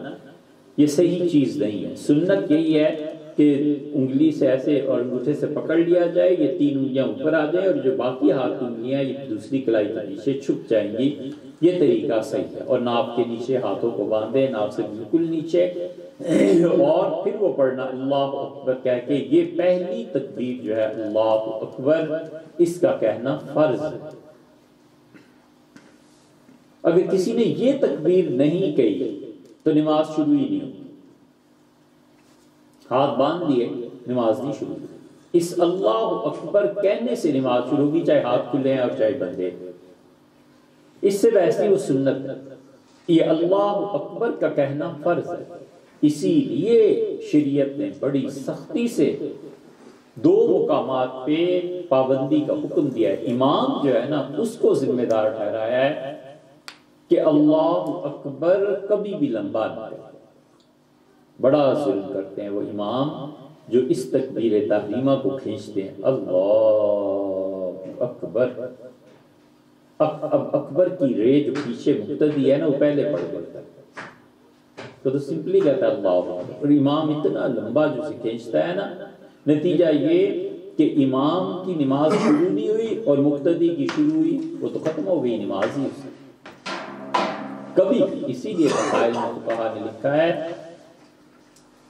یہ صحیح چیز نہیں ہے۔ سنت یہی ہے کہ انگلی سے ایسے اور انگوٹھے سے پکڑ لیا جائے، یہ 3 انگلیاں اوپر آ جائیں اور جو باقی ہاتھ انگلیاں یہ دوسری کلائی کے نیچے چھپ جائیں گی، یہ طریقہ صحیح ہے۔ اور ناف کے نیچے ہاتھوں کو باندھے، ناف سے بالکل نیچے، اور پھر وہ پڑھنا اللہ اکبر کہہ کے۔ یہ پہلی تکبیر جو ہے اللہ اکبر، اس کا کہنا فرض ہے۔ اگر کسی نے یہ تکبیر نہیں کہی تو نماز شروع ہی نہیں ہوگی۔ ہاتھ باندھ دیے، نماز نہیں شروع ہوگی۔ اس اللہ اکبر کہنے سے نماز شروع ہوگی، چاہے ہاتھ کھلے ہیں اور چاہے بندے۔ اس سے ویسے وہ سنت ہے، یہ اللہ اکبر کا کہنا فرض ہے۔ اسی لیے شریعت نے بڑی سختی سے 2 مقامات پہ پابندی کا حکم دیا ہے۔ امام جو ہے نا اس کو ذمہ دار ٹھہرایا ہے کہ اللہ اکبر کبھی بھی لمبا نہ کرے۔ بڑا ظلم کرتے ہیں وہ امام جو اس تکبیر تحریمہ کو کھینچتے ہیں، اللہ اکبر۔ اب اکبر کی رے جو پیچھے مقتدی ہے نا وہ پہلے پڑھ دیتا ہے، تو سمپلی کہتا ہے اللہ اکبر، اور امام اتنا لمبا جو سے کھینچتا ہے نا، نتیجہ یہ کہ امام کی نماز شروع نہیں ہوئی اور مقتدی کی شروع ہوئی، وہ تو ختم ہو گئی نماز ہی اس کبھی بھی۔ اسی لیے مسائل میں فقہا نے لکھا ہے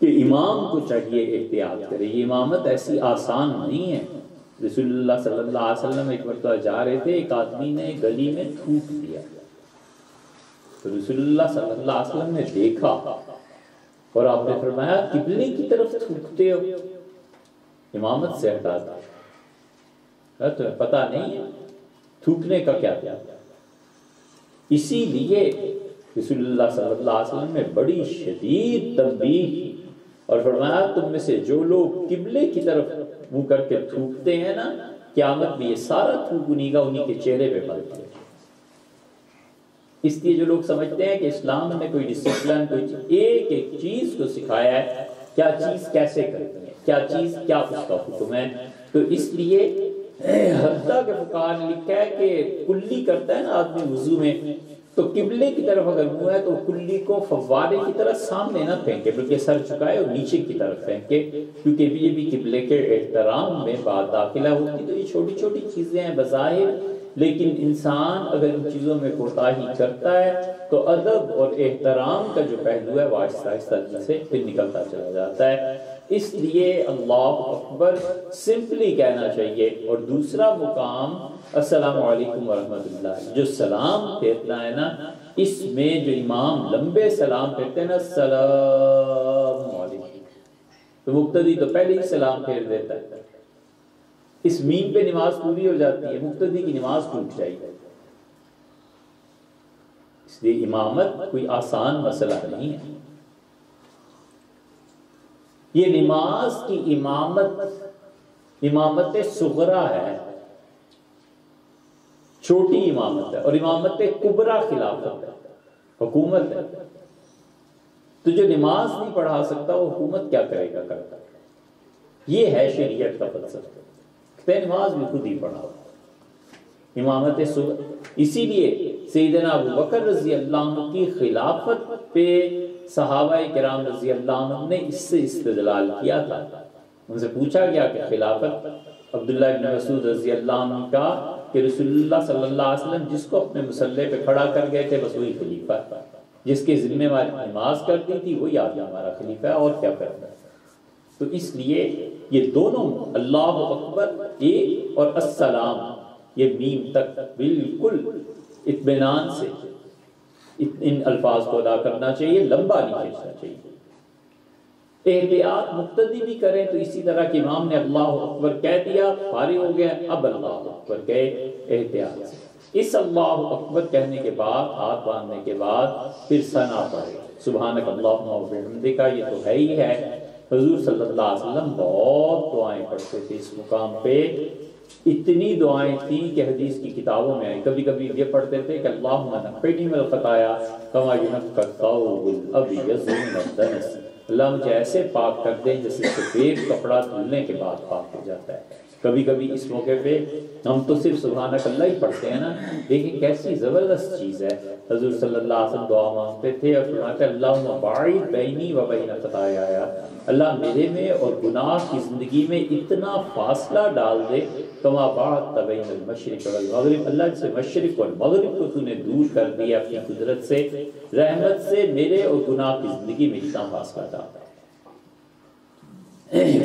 کہ امام کو چاہیے احتیاط کرے، یہ امامت ایسی آسان نہیں ہے۔ رسول اللہ صلی اللہ علیہ وسلم ایک مرتبہ جا رہے تھے، ایک آدمی نے گلی میں تھوک دیا، تو رسول اللہ صلی اللہ علیہ وسلم نے دیکھا اور آپ نے فرمایا قبلے کی طرف تھوکتے ہو، امامت سے ہٹا دیا، تمہیں پتہ نہیں ہے تھوکنے کا کیا کیا۔ اسی لیے رسول اللہ صلی اللہ علیہ وسلم نے بڑی شدید تنبیہ کی اور فرمایا تم میں سے جو لوگ قبلے کی طرف منہ کر کے تھوکتے ہیں نا، قیامت میں یہ سارا تھوک انہی کے چہرے پہ پڑتا ہے۔ اس لیے جو لوگ سمجھتے ہیں کہ اسلام نے کوئی ڈسپلن، کوئی ایک چیز کو سکھایا ہے، کیا چیز کیسے کرنی ہے، کیا چیز کیا اس کا حکم ہے، تو اس لیے حتیٰ کہ فقہا نے لکھا ہے کہ کلی کرتا ہے نا آدمی وضو میں، تو قبلے کی طرف اگر منہ ہے تو کلی کو فوارے کی طرح سامنے نہ پھینکے، بلکہ سر جھکائے اور نیچے کی طرف پھینکے، کیونکہ یہ بھی قبلے کے احترام میں بات داخلہ ہوتی۔ تو یہ چھوٹی چھوٹی چیزیں ہیں بظاہر، لیکن انسان اگر ان چیزوں میں کوتاہی کرتا ہے تو ادب اور احترام کا جو پہلو ہے وہ آہستہ آہستہ سے پھر نکلتا چلا جاتا ہے۔ اس لیے اللہ اکبر سمپلی کہنا چاہیے۔ اور دوسرا مقام السلام علیکم ورحمۃ اللہ، جو سلام پھیرنا ہے نا، اس میں جو امام لمبے سلام پھیرتے ہیں نا، السلام علیکم، تو مقتدی تو پہلے ہی سلام پھیر دیتا ہے، اس مین پہ نماز پوری ہو جاتی ہے، مقتدی کی نماز ٹوٹ جائے گی۔ اس لیے امامت کوئی آسان مسئلہ نہیں ہے۔ یہ نماز کی امامت صغرا ہے، چھوٹی امامت ہے، اور امامت کبرا خلافت ہے، حکومت ہے۔ تو جو نماز نہیں پڑھا سکتا وہ حکومت کیا کرے گا کرتا، یہ ہے شریعت کا فلسفہ۔ نماز بھی خود ہی پڑھا امامت صغرا۔ اسی لیے سیدنا ابو بکر رضی اللہ عنہ کی خلافت پہ صحابہ کرام رضی اللہ عنہ نے اس سے استدلال کیا تھا ان سے پوچھا گیا کہ خلافت عبداللہ ابن مسعود رضی اللہ عنہ کا کہ رسول اللہ صلی اللہ علیہ وسلم جس کو اپنے مسلح پہ کھڑا کر گئے تھے بس وہی خلیفہ ہے، جس کے ذمہ ہماری نماز کرتی تھی وہی آج ہمارا خلیفہ ہے، اور کیا کرنا ہے۔ تو اس لیے یہ دونوں اللہ اکبر ایک اور السلام یہ میم تک بالکل اطمینان سے ان الفاظ کو ادا کرنا چاہیے، لمبا نہیں کھینچنا چاہیے۔ احتیاط مقتدی بھی کریں تو اسی طرح کہ امام نے اللہ اکبر کہہ دیا، فارغ ہو گیا، اب اللہ اکبر کہے احتیاط سے۔ اس اللہ اکبر کہنے کے بعد، ہاتھ باندھنے کے بعد پھر ثنا پڑھے، سبحانک اللہم و بحمدک، یہ تو ہے ہی ہے۔ حضور صلی اللہ علیہ وسلم بہت دعائیں پڑھتے تھے اس مقام پہ، اتنی دعائیں تھیں کہ حدیث کی کتابوں میں آئی۔ کبھی کبھی یہ پڑھتے تھے کہ اللہم نقنی من الخطایا کما ینقی الثوب الابیض من الدنس، اللہ مجھے ایسے پاک کر دیں جیسے سفید کپڑا دھلنے کے بعد پاک ہو جاتا ہے۔ کبھی کبھی اس موقع پہ ہم تو صرف سبحانک اللہ ہی پڑھتے ہیں نا، لیکن کیسی زبردست چیز ہے۔ حضور صلی اللہ علیہ وسلم دعا مانگتے تھے اور فرماتے اللہم باعد بینی و بین خطایا، اللہ میرے میں اور گناہ کی زندگی میں اتنا فاصلہ ڈال دے، کما بعدت بین المشرق والمغرب، اللہ جیسے مشرق اور مغرب کو تو نے دور کر دیا اپنی قدرت سے، رحمت سے، میرے اور گناہ کی زندگی میں اتنا فاصلہ ڈال دے۔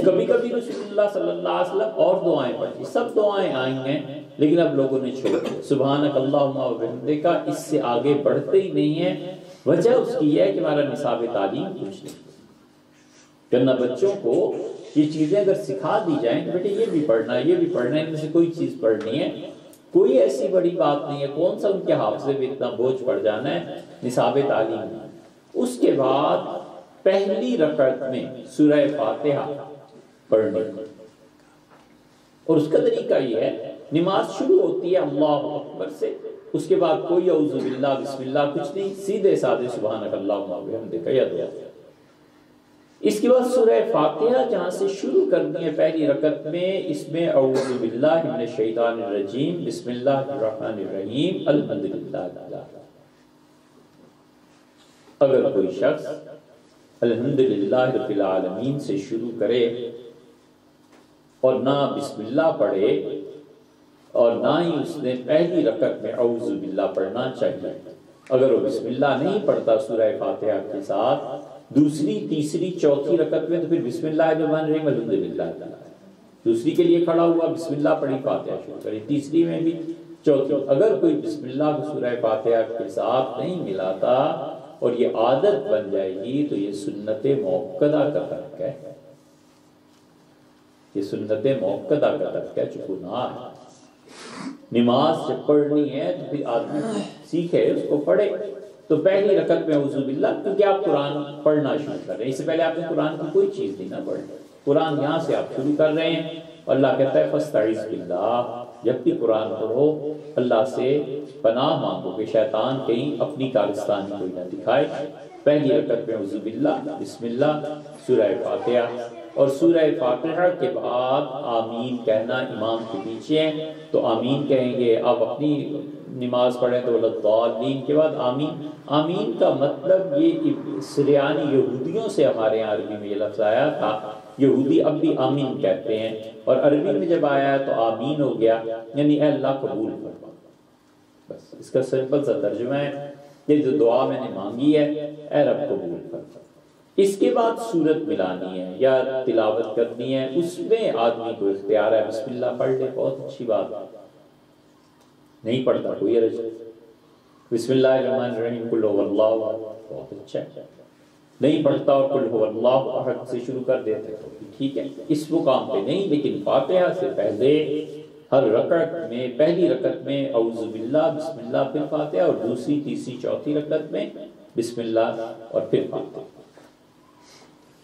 کبھی کبھی رسول اللہ صلی اللہ علیہ وسلم اور دعائیں پڑھی، سب دعائیں آئی ہیں لیکن اب لوگوں نے چھوڑ دیا، سبحانک اللہم و بحمدک، اس سے آگے بڑھتے ہی نہیں ہیں۔ وجہ اس کی ہے کہ ہمارا نصاب تعلیم کچھ نہیں کرنا۔ بچوں کو یہ چیزیں اگر سکھا دی جائیں کہ بیٹے یہ بھی پڑھنا ہے، یہ بھی پڑھنا ہے، ان میں سے کوئی چیز پڑھنی ہے، کوئی ایسی بڑی بات نہیں ہے، کون سا ان کے حافظے پہ اتنا بوجھ پڑ جانا ہے، نصاب تعلیم۔ اس کے بعد پہلی رکعت میں سورہ فاتحہ پڑھنی، اور اس کا طریقہ یہ ہے، نماز شروع ہوتی ہے اللہ اکبر سے، اس کے بعد کوئی اعوذ باللہ بسم اللہ کچھ نہیں، سیدھے سادھے سبحانک اللہم و بحمدک یا دعا۔ اس کے بعد سورہ فاتحہ جہاں سے شروع کرنی ہے پہلی رکعت میں، اس میں اعوذ باللہ من الشیطان الرجیم، بسم اللہ الرحمن الرحیم، الحمدللہ۔ اگر کوئی شخص الحمدللہ رب العالمین سے شروع کرے اور نہ بسم اللہ پڑھے اور نہ ہی اس نے پہلی رکعت میں اعوذ باللہ پڑھنا چاہیے، اگر وہ بسم اللہ نہیں پڑھتا سورہ فاتحہ کے ساتھ دوسری، تیسری، چوتھی رکعت میں، تو پھر بسم اللہ الرحمن الرحیم الحمدللہ، دوسری کے لیے کھڑا ہوا بسم اللہ پڑھی، فاتحہ شروع کری، تیسری میں بھی، چوتھی، اگر کوئی بسم اللہ کو سورہ فاتحہ کے ساتھ نہیں ملاتا اور یہ عادت بن جائے گی تو یہ سنت موقدہ کا ترک ہے، یہ سنت موقدہ کا ترک ہے، جو گناہ ہے۔ نماز جب پڑھنی ہے تو پھر آدمی سیکھے، اس کو پڑھے، تو پہلی رکعت میں اعوذ باللہ، کیونکہ آپ قرآن پڑھنا شروع کر رہے ہیں، اس سے پہلے آپ نے قرآن کی کوئی چیز نہیں نہ پڑھی، قرآن یہاں سے آپ شروع کر رہے ہیں، اللہ کہتا ہے فاستعذ باللہ، جب بھی قرآن پڑھو اللہ سے پناہ مانگو کہ شیطان کہیں اپنی کارستانی کوئی نہ دکھائے۔ پہلی رکعت میں اعوذ باللہ، بسم اللہ، سورہ فاتحہ، اور سورہ فاتحہ کے بعد آمین کہنا، امام کے پیچھے ہیں تو آمین کہیں گے، آپ اپنی نماز پڑھیں تو الضالین کے بعد آمین۔ آمین کا مطلب یہ سریانی یہودیوں سے ہمارے یہاں عربی میں یہ لفظ آیا تھا، یہودی اب بھی آمین کہتے ہیں، اور عربی میں جب آیا تو آمین ہو گیا، یعنی اے اللہ قبول فرما۔ بس اس کا سمپل سا ترجمہ ہے، یہ جو دعا میں نے مانگی ہے اے رب قبول فرما۔ اس کے بعد سورت ملانی ہے یا تلاوت کرنی ہے، اس میں آدمی کو اختیار ہے، بسم اللہ پڑھ لے، بہت اچھی بات ہے، نہیں پڑھتا کوئی حرج، بسم اللہ الرحمن الرحیم، قل هو اللہ احد، بہت اچھا ہے، نہیں پڑھتا اور قل هو اللہ احد سے شروع کر دیتے تو ٹھیک ہے، اس مقام پہ نہیں، لیکن فاتحہ سے پہلے ہر رکعت میں، پہلی رکعت میں اعوذ باللہ، بسم اللہ، پھر فاتحہ، اور دوسری، تیسری، چوتھی رکعت میں بسم اللہ اور پھر فاتحہ۔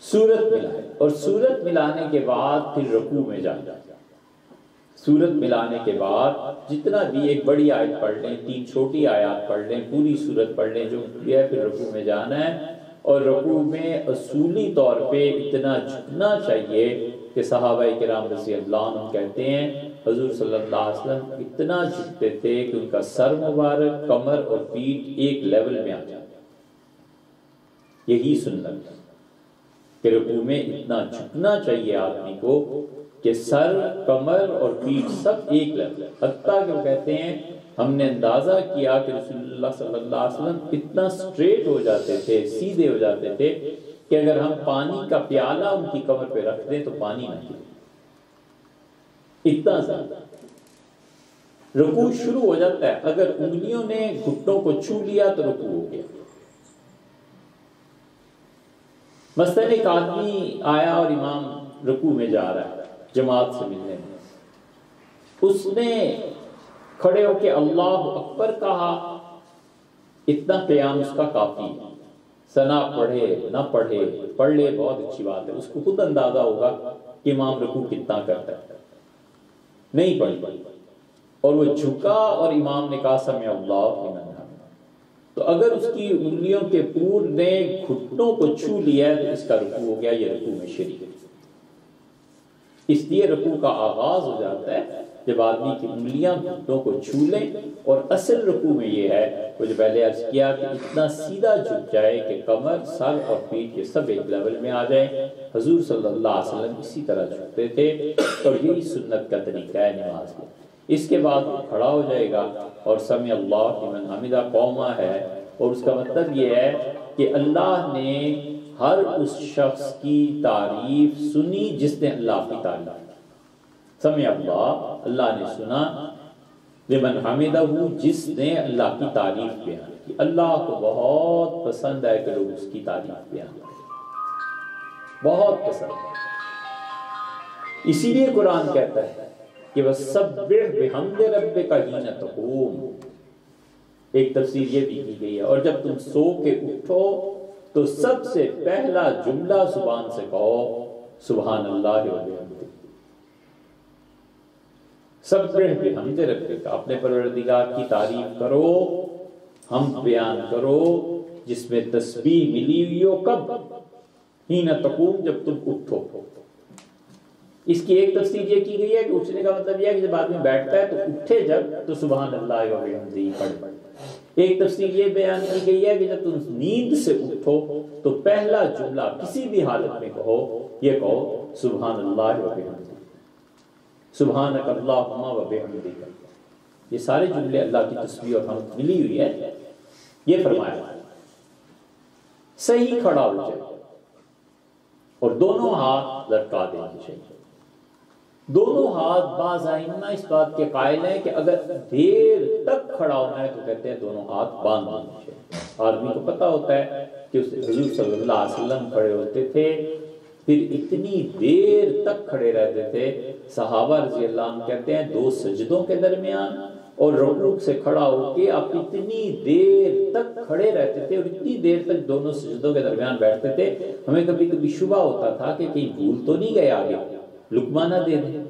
سورت ملائے، اور سورت ملانے کے بعد پھر رکوع میں جانا، سورت ملانے کے بعد جتنا بھی ایک بڑی آیت پڑھ لیں، 3 چھوٹی آیات پڑھ لیں، پوری سورت پڑھ لیں جو بھی ہے، پھر رکوع میں جانا ہے، اور رکوع میں اصولی طور پہ اتنا جھکنا چاہیے کہ صحابہ کرام رضی اللہ عنہ کہتے ہیں حضور صلی اللہ علیہ وسلم اتنا جھکتے تھے کہ ان کا سر مبارک، کمر اور پیٹھ ایک لیول میں آ جاتا، یہی سنت ہے۔ کہ رکوع میں اتنا جھکنا چاہیے آدمی کو کہ سر، کمر اور پیٹھ سب ایک لگ، حتیٰ کہ وہ کہتے ہیں ہم نے اندازہ کیا کہ رسول اللہ صلی اللہ علیہ وسلم اتنا اسٹریٹ ہو جاتے تھے، سیدھے ہو جاتے تھے کہ اگر ہم پانی کا پیالہ ان کی کمر پہ رکھ دیں تو پانی نہ گرے، اتنا زیادہ۔ رکوع شروع ہو جاتا ہے، اگر انگلیوں نے گھٹنوں کو چھو لیا تو رکوع ہو گیا۔ مثلاً ایک آدمی آیا اور امام رکوع میں جا رہا ہے جماعت سے ملنے میں، اس نے کھڑے ہو کے اللہ اکبر کہا، اتنا قیام اس کا کافی ہے۔ ثنا پڑھے نہ پڑھے، پڑھ لے بہت اچھی بات ہے، اس کو خود اندازہ ہوگا کہ امام رکوع کتنا کرتا ہے، نہیں پڑھی اور وہ جھکا اور امام نے کہا سمع اللہ لمن حمدہ، تو اگر اس کی انگلیوں کے پور نے گھٹنوں کو چھو لیا ہے تو اس کا رکوع ہو گیا، یہ رکوع میں شریک ہے۔ اس لیے رکوع کا آغاز ہو جاتا ہے جب آدمی کی انگلیاں گھٹنوں کو چھو لیں، اور اصل رکوع میں یہ ہے وہ جو پہلے عرض کیا کہ اتنا سیدھا جھک جائے کہ کمر، سر اور پیٹھ کے سب ایک لیول میں آ جائیں۔ حضور صلی اللہ علیہ وسلم اسی طرح جھکتے تھے، اور یہی سنت کا طریقہ ہے نماز میں۔ اس کے بعد وہ کھڑا ہو جائے گا اور سمع اللہ لمن حمدہ قوما ہے، اور اس کا مطلب یہ ہے کہ اللہ نے ہر اس شخص کی تعریف سنی جس نے اللہ کی تعریف کی۔ سمع اللہ، اللہ نے سنا، لمن حمدہ، جس نے اللہ کی تعریف بیان کی۔ اللہ کو بہت پسند ہے کہ لوگ اس کی تعریف بیان کریں، بہت پسند ہے۔ اسی لیے قرآن کہتا ہے کہ وَسَبِّحْ بِحَمْدِ رَبِّكَ حِینَ تَقُومُ، ایک تفسیر یہ بھی کی گئی ہے، اور جب تم سو کے اٹھو تو سب سے پہلا جملہ زبان سے کہو سبحان اللہ و بحمدہ، سبح بحمد ربک، اپنے پروردگار کی تعریف کرو، ہم بیان کرو، جس میں تسبیح ملی ہوئی ہو، کب؟ حین تقوم، جب تم اٹھو۔ اس کی ایک تفسیر یہ کی گئی ہے کہ اٹھنے کا مطلب یہ ہے کہ جب آدمی بیٹھتا ہے تو اٹھے جب تو سبحان اللہ و بحمدہ پڑھ۔ ایک تفسیر یہ بیان کی گئی ہے کہ جب تم نیند سے اٹھو تو پہلا جملہ کسی بھی حالت میں کہو، یہ کہو سبحان اللہ و بحمدہ، سبحانک اللہم و بحمدک۔ یہ سارے جملے اللہ کی تسبیح اور حمد ملی ہوئی ہے۔ یہ فرمایا صحیح کھڑا ہو جائے اور دونوں ہاتھ لٹکا دینے چاہیے۔ دونوں ہاتھ بعض ائمہ اس بات کے قائل ہیں کہ اگر دیر تک کھڑا ہونا ہے تو کہتے ہیں دونوں ہاتھ باندھ دینے چاہیے۔ آدمی کو پتہ ہوتا ہے کہ حضور صلی اللہ علیہ وسلم کھڑے ہوتے تھے، پھر اتنی دیر تک کھڑے رہتے تھے، صحابہ رضی اللہ عنہ کہتے ہیں 2 سجدوں کے درمیان اور رکوع سے کھڑا ہو کے آپ اتنی دیر تک کھڑے رہتے تھے اور اتنی دیر تک دونوں سجدوں کے درمیان بیٹھتے تھے، ہمیں کبھی کبھی شبہ ہوتا تھا کہ کہیں بھول تو نہیں گئے آگے، لقمہ نہ دے دیں۔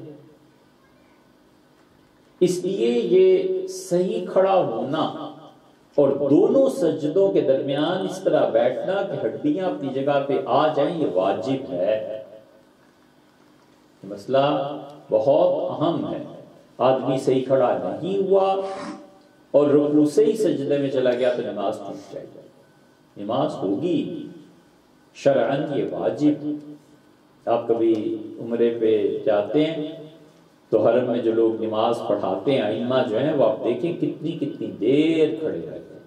اس لیے یہ صحیح کھڑا ہونا اور دونوں سجدوں کے درمیان اس طرح بیٹھنا کہ ہڈیاں اپنی جگہ پہ آ جائیں، یہ واجب ہے۔ مسئلہ بہت اہم ہے۔ آدمی صحیح کھڑا نہیں ہوا اور رکوع سے ہی سجدے میں چلا گیا تو نماز ٹوٹ جائے گی، نماز ہوگی شرعاً یہ واجب۔ آپ کبھی عمرے پہ جاتے ہیں تو حرم میں جو لوگ نماز پڑھاتے ہیں ائمہ جو ہیں، وہ آپ دیکھیں کتنی دیر کھڑے رہتے ہیں،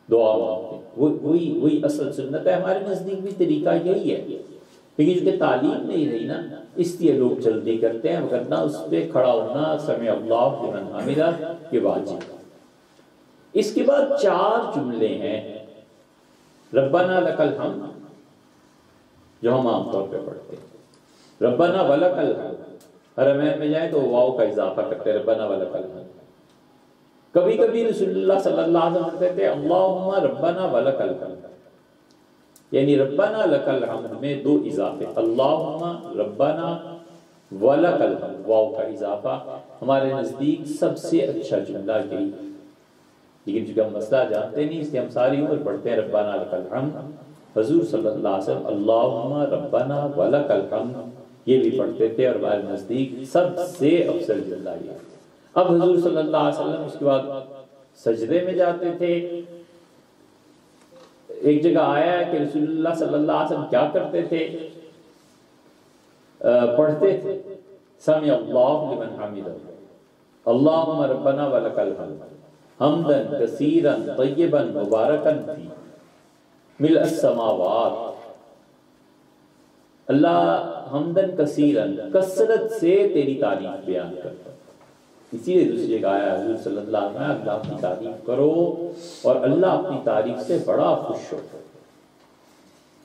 دعا مانگتے ہیں۔ وہی اصل سنت ہے۔ ہمارے نزدیک بھی طریقہ یہی ہے، لیکن جو کہ تعلیم نہیں رہی نا، اس لیے لوگ جلدی کرتے ہیں، ورنہ اس پہ کھڑا ہونا سمع اللہ لمن حمدہ یہ واجب ہے۔ اس کے بعد 4 جملے ہیں، ربنا لک الحمد، جو ہم عام طور پہ پڑھتے ہیں، ربنا ولک الحمد۔ حرمین میں جائیں تو واو کا اضافہ کرتے ہیں، ربنا ولک الحمد۔ کبھی کبھی رسول اللہ صلی اللہ علیہ وسلم کہتے ہیں اللہم ربنا ولک الحمد، یعنی ربنا لک الحمد میں 2 اضافے، اللہم ربنا ولک الحمد، واو کا اضافہ۔ ہمارے نزدیک سب سے اچھا جملہ یہی، لیکن چونکہ ہم مسئلہ جانتے نہیں اس لیے ہم ساری عمر پڑھتے ہیں ربنا لک الحمد۔ حضور صلی اللہ علیہ وسلم اللہم ربنا ولک الحمد یہ بھی پڑھتے تھے، اور ہمارے نزدیک سب سے افضل جملہ یہ۔ اب حضور صلی اللہ علیہ وسلم اس کے بعد سجدے میں جاتے تھے، ایک جگہ آیا ہے کہ رسول اللہ صلی اللہ علیہ وسلم کیا کرتے تھے، پڑھتے تھے سمع اللہ لمن حمدہ، اللہم ربنا ولک الحمد حمدا کثیرا طیبا مبارکا فی ملء السماوات، اللہ حمدن کثیرن کثرت سے تیری تعریف بیان کرتا، اسی لیے دوسری جگہ آیا حضور صلی اللہ علیہ وسلم اللہ کی تعریف کرو اور اللہ اپنی تعریف سے بڑا خوش ہو۔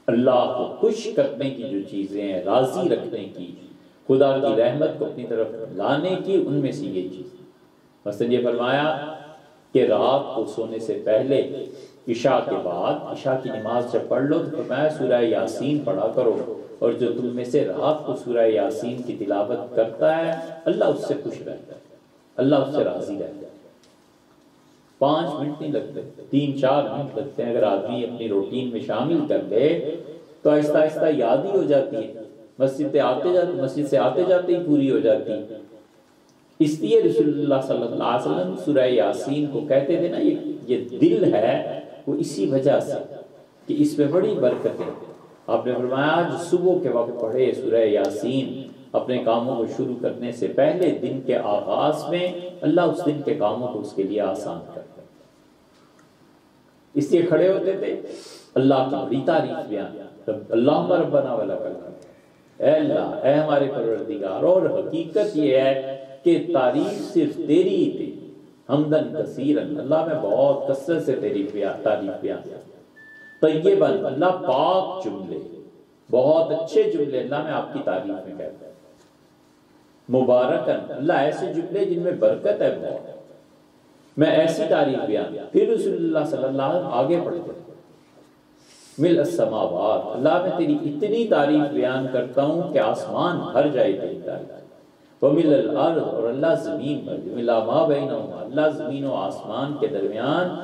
اللہ کو خوش کرنے کی جو چیزیں ہیں، راضی رکھنے کی، خدا کی رحمت کو اپنی طرف لانے کی، ان میں سے یہ چیز مثلا یہ فرمایا کہ رات کو سونے سے پہلے عشاء کے بعد عشاء کی نماز جب پڑھ لو تو فرمایا سورہ یاسین پڑھا کرو، اور جو تم میں سے رات کو سورہ یاسین کی تلاوت کرتا ہے اللہ اس سے خوش رہتا ہے، اللہ اس سے راضی رہتا ہے۔ 5 منٹ نہیں لگتے، 3-4 منٹ لگتے ہیں، اگر آدمی اپنی روٹین میں شامل کر لے تو آہستہ آہستہ یاد ہی ہو جاتی ہے، مسجد سے آتے جاتے ہی پوری ہو جاتی ہے۔ اس لیے رسول اللہ صلی اللہ علیہ وسلم سورہ یاسین کو کہتے تھے نا یہ دل ہے، وہ اسی وجہ سے کہ اس میں بڑی برکتیں۔ آپ نے فرمایا جو صبح کے وقت پڑھے سورہ یاسین اپنے کاموں کو شروع کرنے سے پہلے دن کے آغاز میں، اللہ اس دن کے کاموں کو اس کے لیے آسان کرتا ہے۔ اس لیے کھڑے ہوتے تھے، اللہ کی بڑی تعریف بیان، اللہم ربنا ولک الحمد، اے اللہ، اے ہمارے پروردگار، اور حقیقت یہ ہے کہ تعریف صرف تیری ہی تھی، حمدن کثیرن، اللہ میں بہت کثرت سے تیری تعریف بیان، طیباً، اللہ پاک جملے، بہت اچھے جملے اللہ میں آپ کی تعریف میں کہتا ہے، مبارکن، اللہ ایسے جملے جن میں برکت ہے بہت، میں ایسی تعریف بیان۔ پھر رسول اللہ صلی اللہ علیہ وسلم آگے پڑھتے ہیں، ملء السماوات، اللہ میں تیری اتنی تعریف بیان کرتا ہوں کہ آسمان بھر جائے تیری تعریف، وملء الارض، اور اللہ زمین بھر، ملا ما بینہما، اللہ زمین و آسمان کے درمیان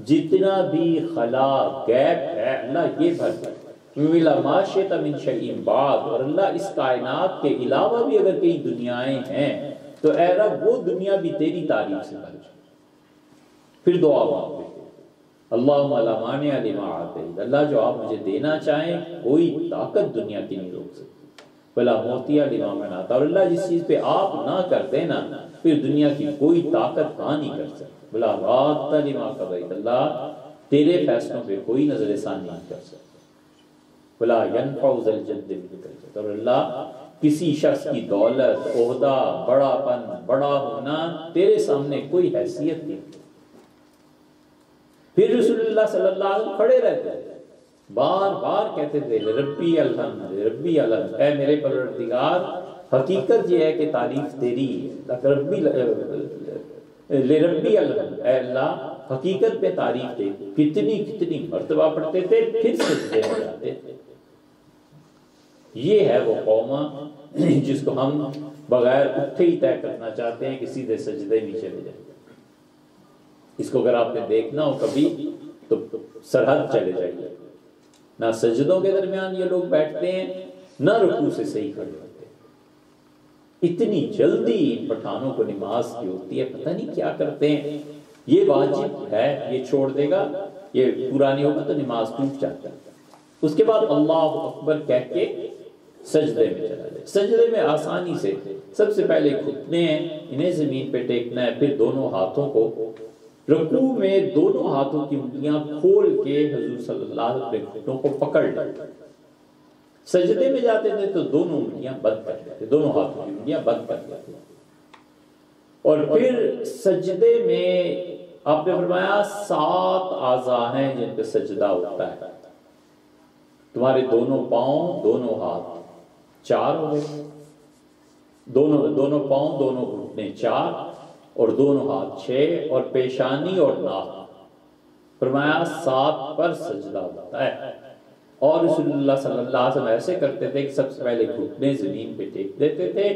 جتنا بھی خلا گیپ ہے اللہ یہ بھر جائے، وَمِلَا مَا شِئْتَ مِنْ شَيْءٍ بَعْدُ، اور اللہ اس کائنات کے علاوہ بھی اگر کئی دنیایں ہیں تو اے رب وہ دنیا بھی تیری تعریف سے بھر جائے۔ پھر دعا مانگتے ہیں، اللہم لا مانع لما اعطیت، اللہ جو آپ مجھے دینا چاہیں کوئی طاقت دنیا کی نہیں روک سکتی، ولا معطی لما منعت، اور اللہ جس چیز پہ آپ نہ کر دینا پھر دنیا کی کوئی طاقت ہاں نہیں کر سکتی، ولا راد لما قضیت، اللہ تیرے فیصلوں پہ کوئی نظر ثانی نہیں کر سکتا، ولا ينفع ذا الجد منك الجد، اور اللہ کسی شخص کی دولت، عہدہ، بڑا پن، بڑا ہونا تیرے سامنے کوئی حیثیت نہیں۔ پھر رسول اللہ صلی اللہ علیہ وسلم کھڑے رہتے ہیں، بار بار کہتے تھے ربی الحمد، ربی الحمد، اے میرے پروردگار، حقیقت یہ ہے کہ تعریف تیری ہے، ربی الحمد، اے اللہ حقیقت میں تعریف تھی، کتنی مرتبہ پڑھتے تھے، پھر سجدے میں جاتے تھے۔ یہ ہے وہ قوم جس کو ہم بغیر اٹھے ہی طے کرنا چاہتے ہیں کہ سیدھے سجدے میں چلے جائیں۔ اس کو اگر آپ نے دیکھنا ہو کبھی تو سرحد چلے جائیے، نہ سجدوں کے درمیان یہ لوگ بیٹھتے ہیں، نہ رکوع سے صحیح کھڑے ہوتے ہیں۔ اتنی جلدی ان پٹھانوں کو نماز کی ہوتی ہے، پتہ نہیں کیا کرتے ہیں۔ یہ واجب ہے، یہ چھوڑ دے گا، یہ پورا نہیں ہوگا تو نماز ٹوٹ جاتا ہے۔ اس کے بعد اللہ اکبر کہہ کے سجدے میں چلا جائے۔ سجدے میں آسانی سے سب سے پہلے گھٹنے ہیں، انہیں زمین پہ ٹیکنا ہے، پھر دونوں ہاتھوں کو رکوع میں دونوں ہاتھوں کی انگلیاں کھول کے حضور صلی اللہ علیہ وسلم اپنے گھٹنوں کو پکڑ لیتے۔ سجدے میں جاتے تھے تو دونوں انگلیاں بند کر دیتے، دونوں ہاتھوں کی انگلیاں بند کر دیتے، اور پھر سجدے میں آپ نے فرمایا 7 اعضاء ہیں جن پہ سجدہ ہوتا ہے۔ تمہارے دونوں پاؤں، دونوں ہاتھ، 4 ہو گئے، دونوں پاؤں، دونوں گھٹنے 4، اور دونوں ہاتھ 6، اور پیشانی اور ناک، فرمایا 7 پر سجدہ ہوتا ہے۔ اور رسول اللہ صلی اللہ علیہ وسلم ایسے کرتے تھے کہ سب سے پہلے گھٹنے زمین پہ ٹیک دیتے تھے،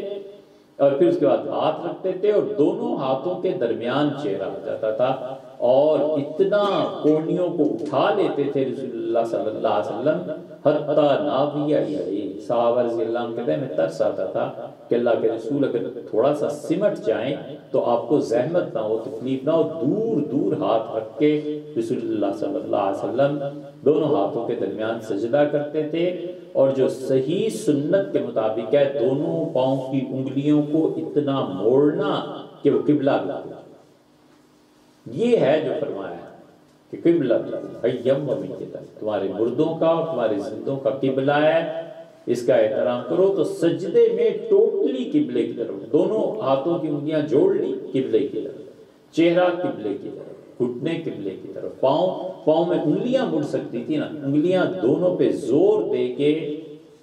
اور پھر اس کے بعد ہاتھ رکھتے تھے، اور دونوں ہاتھوں کے درمیان چہرہ آ جاتا تھا، اور اتنا کونیوں کو اٹھا لیتے تھے رسول اللہ صلی اللہ علیہ وسلم، حتیٰ ناویہ الیہ، صحابہ رضی اللہ عنہ کہتے ہیں میں ترس آتا تھا کہ اللہ کے رسول اگر تھوڑا سا سمٹ جائیں تو آپ کو زحمت نہ ہو، تکلیف نہ ہو، دور دور ہاتھ رکھ کے رسول اللہ صلی اللہ علیہ وسلم دونوں ہاتھوں کے درمیان سجدہ کرتے تھے، اور جو صحیح سنت کے مطابق ہے دونوں پاؤں کی انگلیوں کو اتنا موڑنا کہ وہ قبلہ بلکہ، یہ ہے جو فرمایا ہے کہ قبلہ حیم و میتا، تمہارے مردوں کا اور تمہارے زندوں کا قبلہ ہے، اس کا احترام کرو۔ تو سجدے میں ٹوٹلی قبلے کی طرف، دونوں ہاتھوں کی انگلیاں جوڑ لی قبلے کی طرف، چہرہ قبلے کی طرف، گھٹنے قبلے کی طرف، پاؤں میں انگلیاں مڑ سکتی تھی نا، انگلیاں دونوں پہ زور دے کے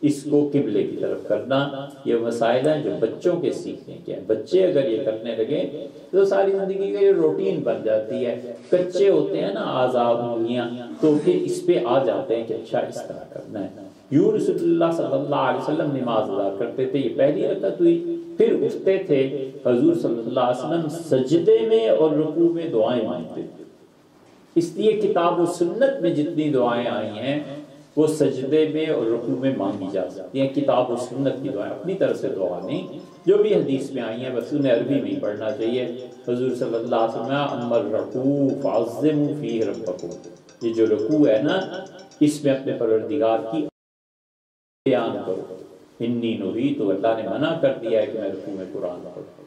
اس کو قبلے کی طرف کرنا۔ یہ مسائل ہیں جو بچوں کے سیکھنے کے ہیں، بچے اگر یہ کرنے لگے تو ساری زندگی کا یہ روٹین بن جاتی ہے۔ کچے ہوتے ہیں نا اعضاء انگلیاں، تو پھر اس پہ آ جاتے ہیں کہ اچھا اس طرح کرنا ہے۔ یوں رسول اللہ صلی اللہ علیہ وسلم نماز ادا کرتے تھے، یہ پہلی رکعت ہوئی، پھر اٹھتے تھے حضور صلی اللہ علیہ وسلم سجدے میں اور رکوع میں دعائیں مانگتے تھے۔ اس لیے کتاب و سنت میں جتنی دعائیں آئی ہیں وہ سجدے میں اور رکوع میں مانگی جا سکتی ہیں، کتاب و سنت کی دعائیں، اپنی طرف سے دعا نہیں، جو بھی حدیث میں آئی ہیں بس انہیں عربی میں ہی پڑھنا چاہیے۔ حضور صلی اللہ علیہ وسلم اما الرکوع فعظموا فیہ ربکم، یہ جو رکوع ہے نا اس میں اپنے پروردگار کی بیان کرو۔ انی نہیت، تو اللہ نے منع کر دیا ہے کہ میں رکوع میں قرآن پڑھوں،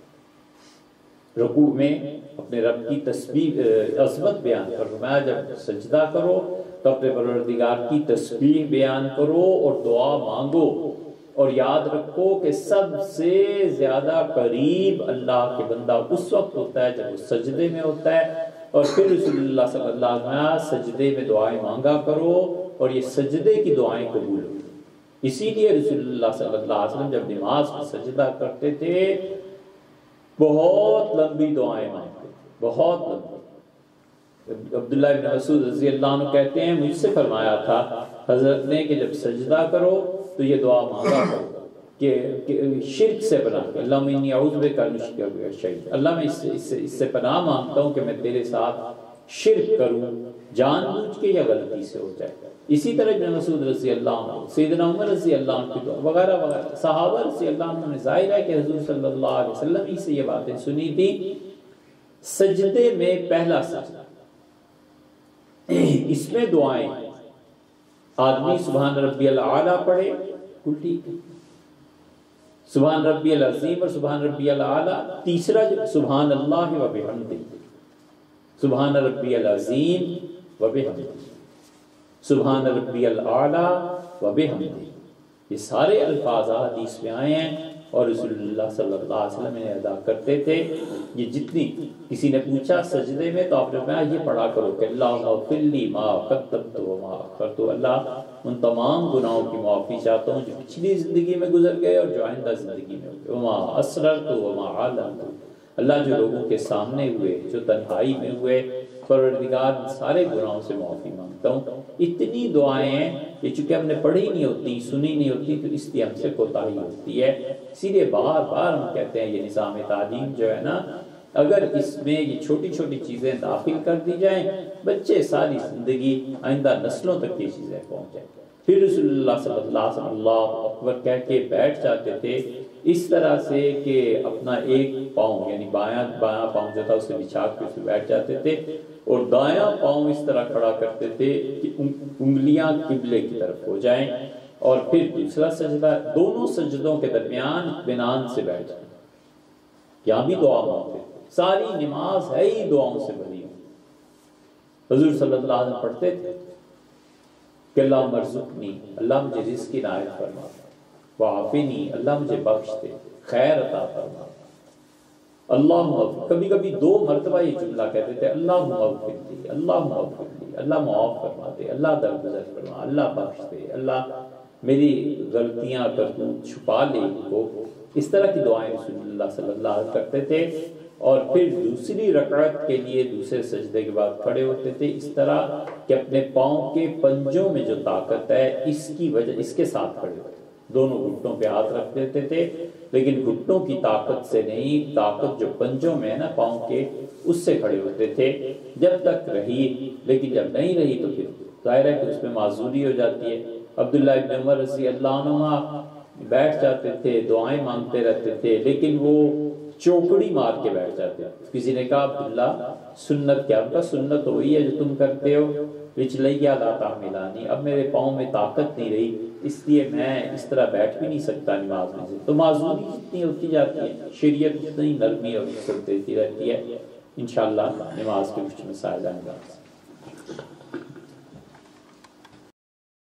رکوع میں اپنے رب کی تسبیح عظمت بیان کرو۔ میں جب سجدہ کرو تو اپنے پروردگار کی تسبیح بیان کرو اور دعا مانگو، اور یاد رکھو کہ سب سے زیادہ قریب اللہ کے بندہ اس وقت ہوتا ہے جب وہ سجدے میں ہوتا ہے۔ اور پھر رسول اللہ صلی اللہ علیہ وسلم سجدے میں دعائیں مانگا کرو، اور یہ سجدے کی دعائیں قبول ہوتی۔ اسی لیے رسول اللہ صلی اللہ علیہ وسلم جب نماز میں سجدہ کرتے تھے بہت لمبی دعائیں مانگتے تھے، بہت لمبی۔ عبداللہ بن مسعود رضی اللہ عنہ کہتے ہیں مجھ سے فرمایا تھا حضرت نے کہ جب سجدہ کرو تو یہ دعا مانگا کرو کہ شرک سے پناہ، اللہم انی اعوذ بک ان اشرک بک شیئا، اللہ میں اس سے پناہ مانگتا ہوں کہ میں تیرے ساتھ شرک کروں، جان بوجھ کے یا غلطی سے ہو جائے۔ اسی طرح ابن مسعود رضی اللہ عنہ، سیدنا عمر رضی اللہ عنہ کی دعا وغیرہ وغیرہ، صحابہ رضی اللہ عنہ نے ظاہر ہے کہ حضور صلی اللہ علیہ وسلم ہی سے یہ باتیں سنی تھی۔ سجدے میں پہلا سجدہ، اس میں دعائیں آدمی سبحان ربی الاعلیٰ پڑھے کل ٹھیک ہے، سبحان ربی العظیم اور سبحان ربی الاعلیٰ، تیسرا سبحان اللہ و بحمدہ، سبحان ربی العظیم و بحمدہ، سبحان ربی الاعلیٰ و بحمدہ، یہ سارے الفاظ حدیث میں آئے ہیں اور رسول اللہ صلی اللہ علیہ وسلم نے ادا کرتے تھے۔ یہ جتنی کسی نے پوچھا سجدے میں تو آپ نے فرمایا یہ پڑھا کرو کہ اللہم اغفر لی ما قدمت و ما اخرت، اللہ ان تمام گناہوں کی معافی چاہتا ہوں جو پچھلی زندگی میں گزر گئے اور جو آئندہ زندگی میں ہوئے، وما اسررت و ما اعلنت، اللہ جو لوگوں کے سامنے ہوئے جو تنہائی میں ہوئے، پروردگار سارے گناہوں سے معافی مانگتا ہوں۔ اتنی دعائیں ہیں یہ چونکہ ہم نے پڑھی نہیں ہوتی، سنی نہیں ہوتی، تو اس لیے ہم سے کوتاہی ہوتی ہے۔ اسی لیے بار بار ہم کہتے ہیں یہ نظام تعلیم جو ہے نا، اگر اس میں یہ چھوٹی چھوٹی چیزیں داخل کر دی جائیں بچے ساری زندگی آئندہ نسلوں تک یہ چیزیں پہنچ جائیں۔ پھر رسول اللہ صلی اللہ علیہ وسلم اللہ اکبر کہہ کے بیٹھ جاتے تھے اس طرح سے کہ اپنا ایک پاؤں یعنی بایاں پاؤں جو تھا اسے بچھا کے اسے بیٹھ جاتے تھے، اور دایاں پاؤں اس طرح کھڑا کرتے تھے کہ انگلیاں قبلے کی طرف ہو جائیں، اور پھر دوسرا سجدہ، دونوں سجدوں کے درمیان اطمینان سے بیٹھ جائیں۔ یہاں بھی دعا مانگتے، ساری نماز ہے ہی دعاؤں سے بھری ہوئی۔ حضور صلی اللہ علیہ وسلم پڑھتے تھے کہ اللہم ارزقنی، اللہ مجھے رزق کی عنایت فرما، وعافنی، اللہ مجھے بخش دے، خیر عطا فرما، اللہم اغفر، کبھی کبھی 2 مرتبہ یہ جملہ کہتے تھے، اللہم اغفر لی، اللہم اغفر لی، اللہ معاف فرما دے، اللہ درگزر فرما، اللہ بخش دے، اللہ میری غلطیاں کرتوت چھپا لے ان کو۔ اس طرح کی دعائیں رسول اللہ صلی اللہ علیہ وسلم کرتے تھے، اور پھر دوسری رکعت کے لیے دوسرے سجدے کے بعد کھڑے ہوتے تھے اس طرح کہ اپنے پاؤں کے پنجوں میں جو طاقت ہے اس کی وجہ اس کے ساتھ کھڑے ہوتے، دونوں گھٹنوں پہ ہاتھ رکھ دیتے تھے، لیکن گھٹنوں کی طاقت سے نہیں، طاقت جو پنجوں میں ہے نا پاؤں کے، اس سے کھڑے ہوتے تھے جب تک رہی، لیکن جب نہیں رہی تو پھر ظاہر ہے کہ اس میں معذوری ہو جاتی ہے۔ عبداللہ ابن عمر رضی اللہ عنہ بیٹھ جاتے تھے، دعائیں مانگتے رہتے تھے، لیکن وہ چوکڑی مار کے بیٹھ جاتے ہیں. کسی نے کہا عبداللہ سنت کیا؟ کا سنت وہی ہے جو تم کرتے ہو، رچلیا لا تعملانی، اب میرے پاؤں میں طاقت نہیں رہی اس لیے میں اس طرح بیٹھ بھی نہیں سکتا نماز میں سے. تو معذوری جتنی ہوتی جاتی ہے شریعت اتنی نرمی اور وسعت دیتی رہتی ہے. انشاءاللہ نماز کے کچھ مسائل آئیں گے.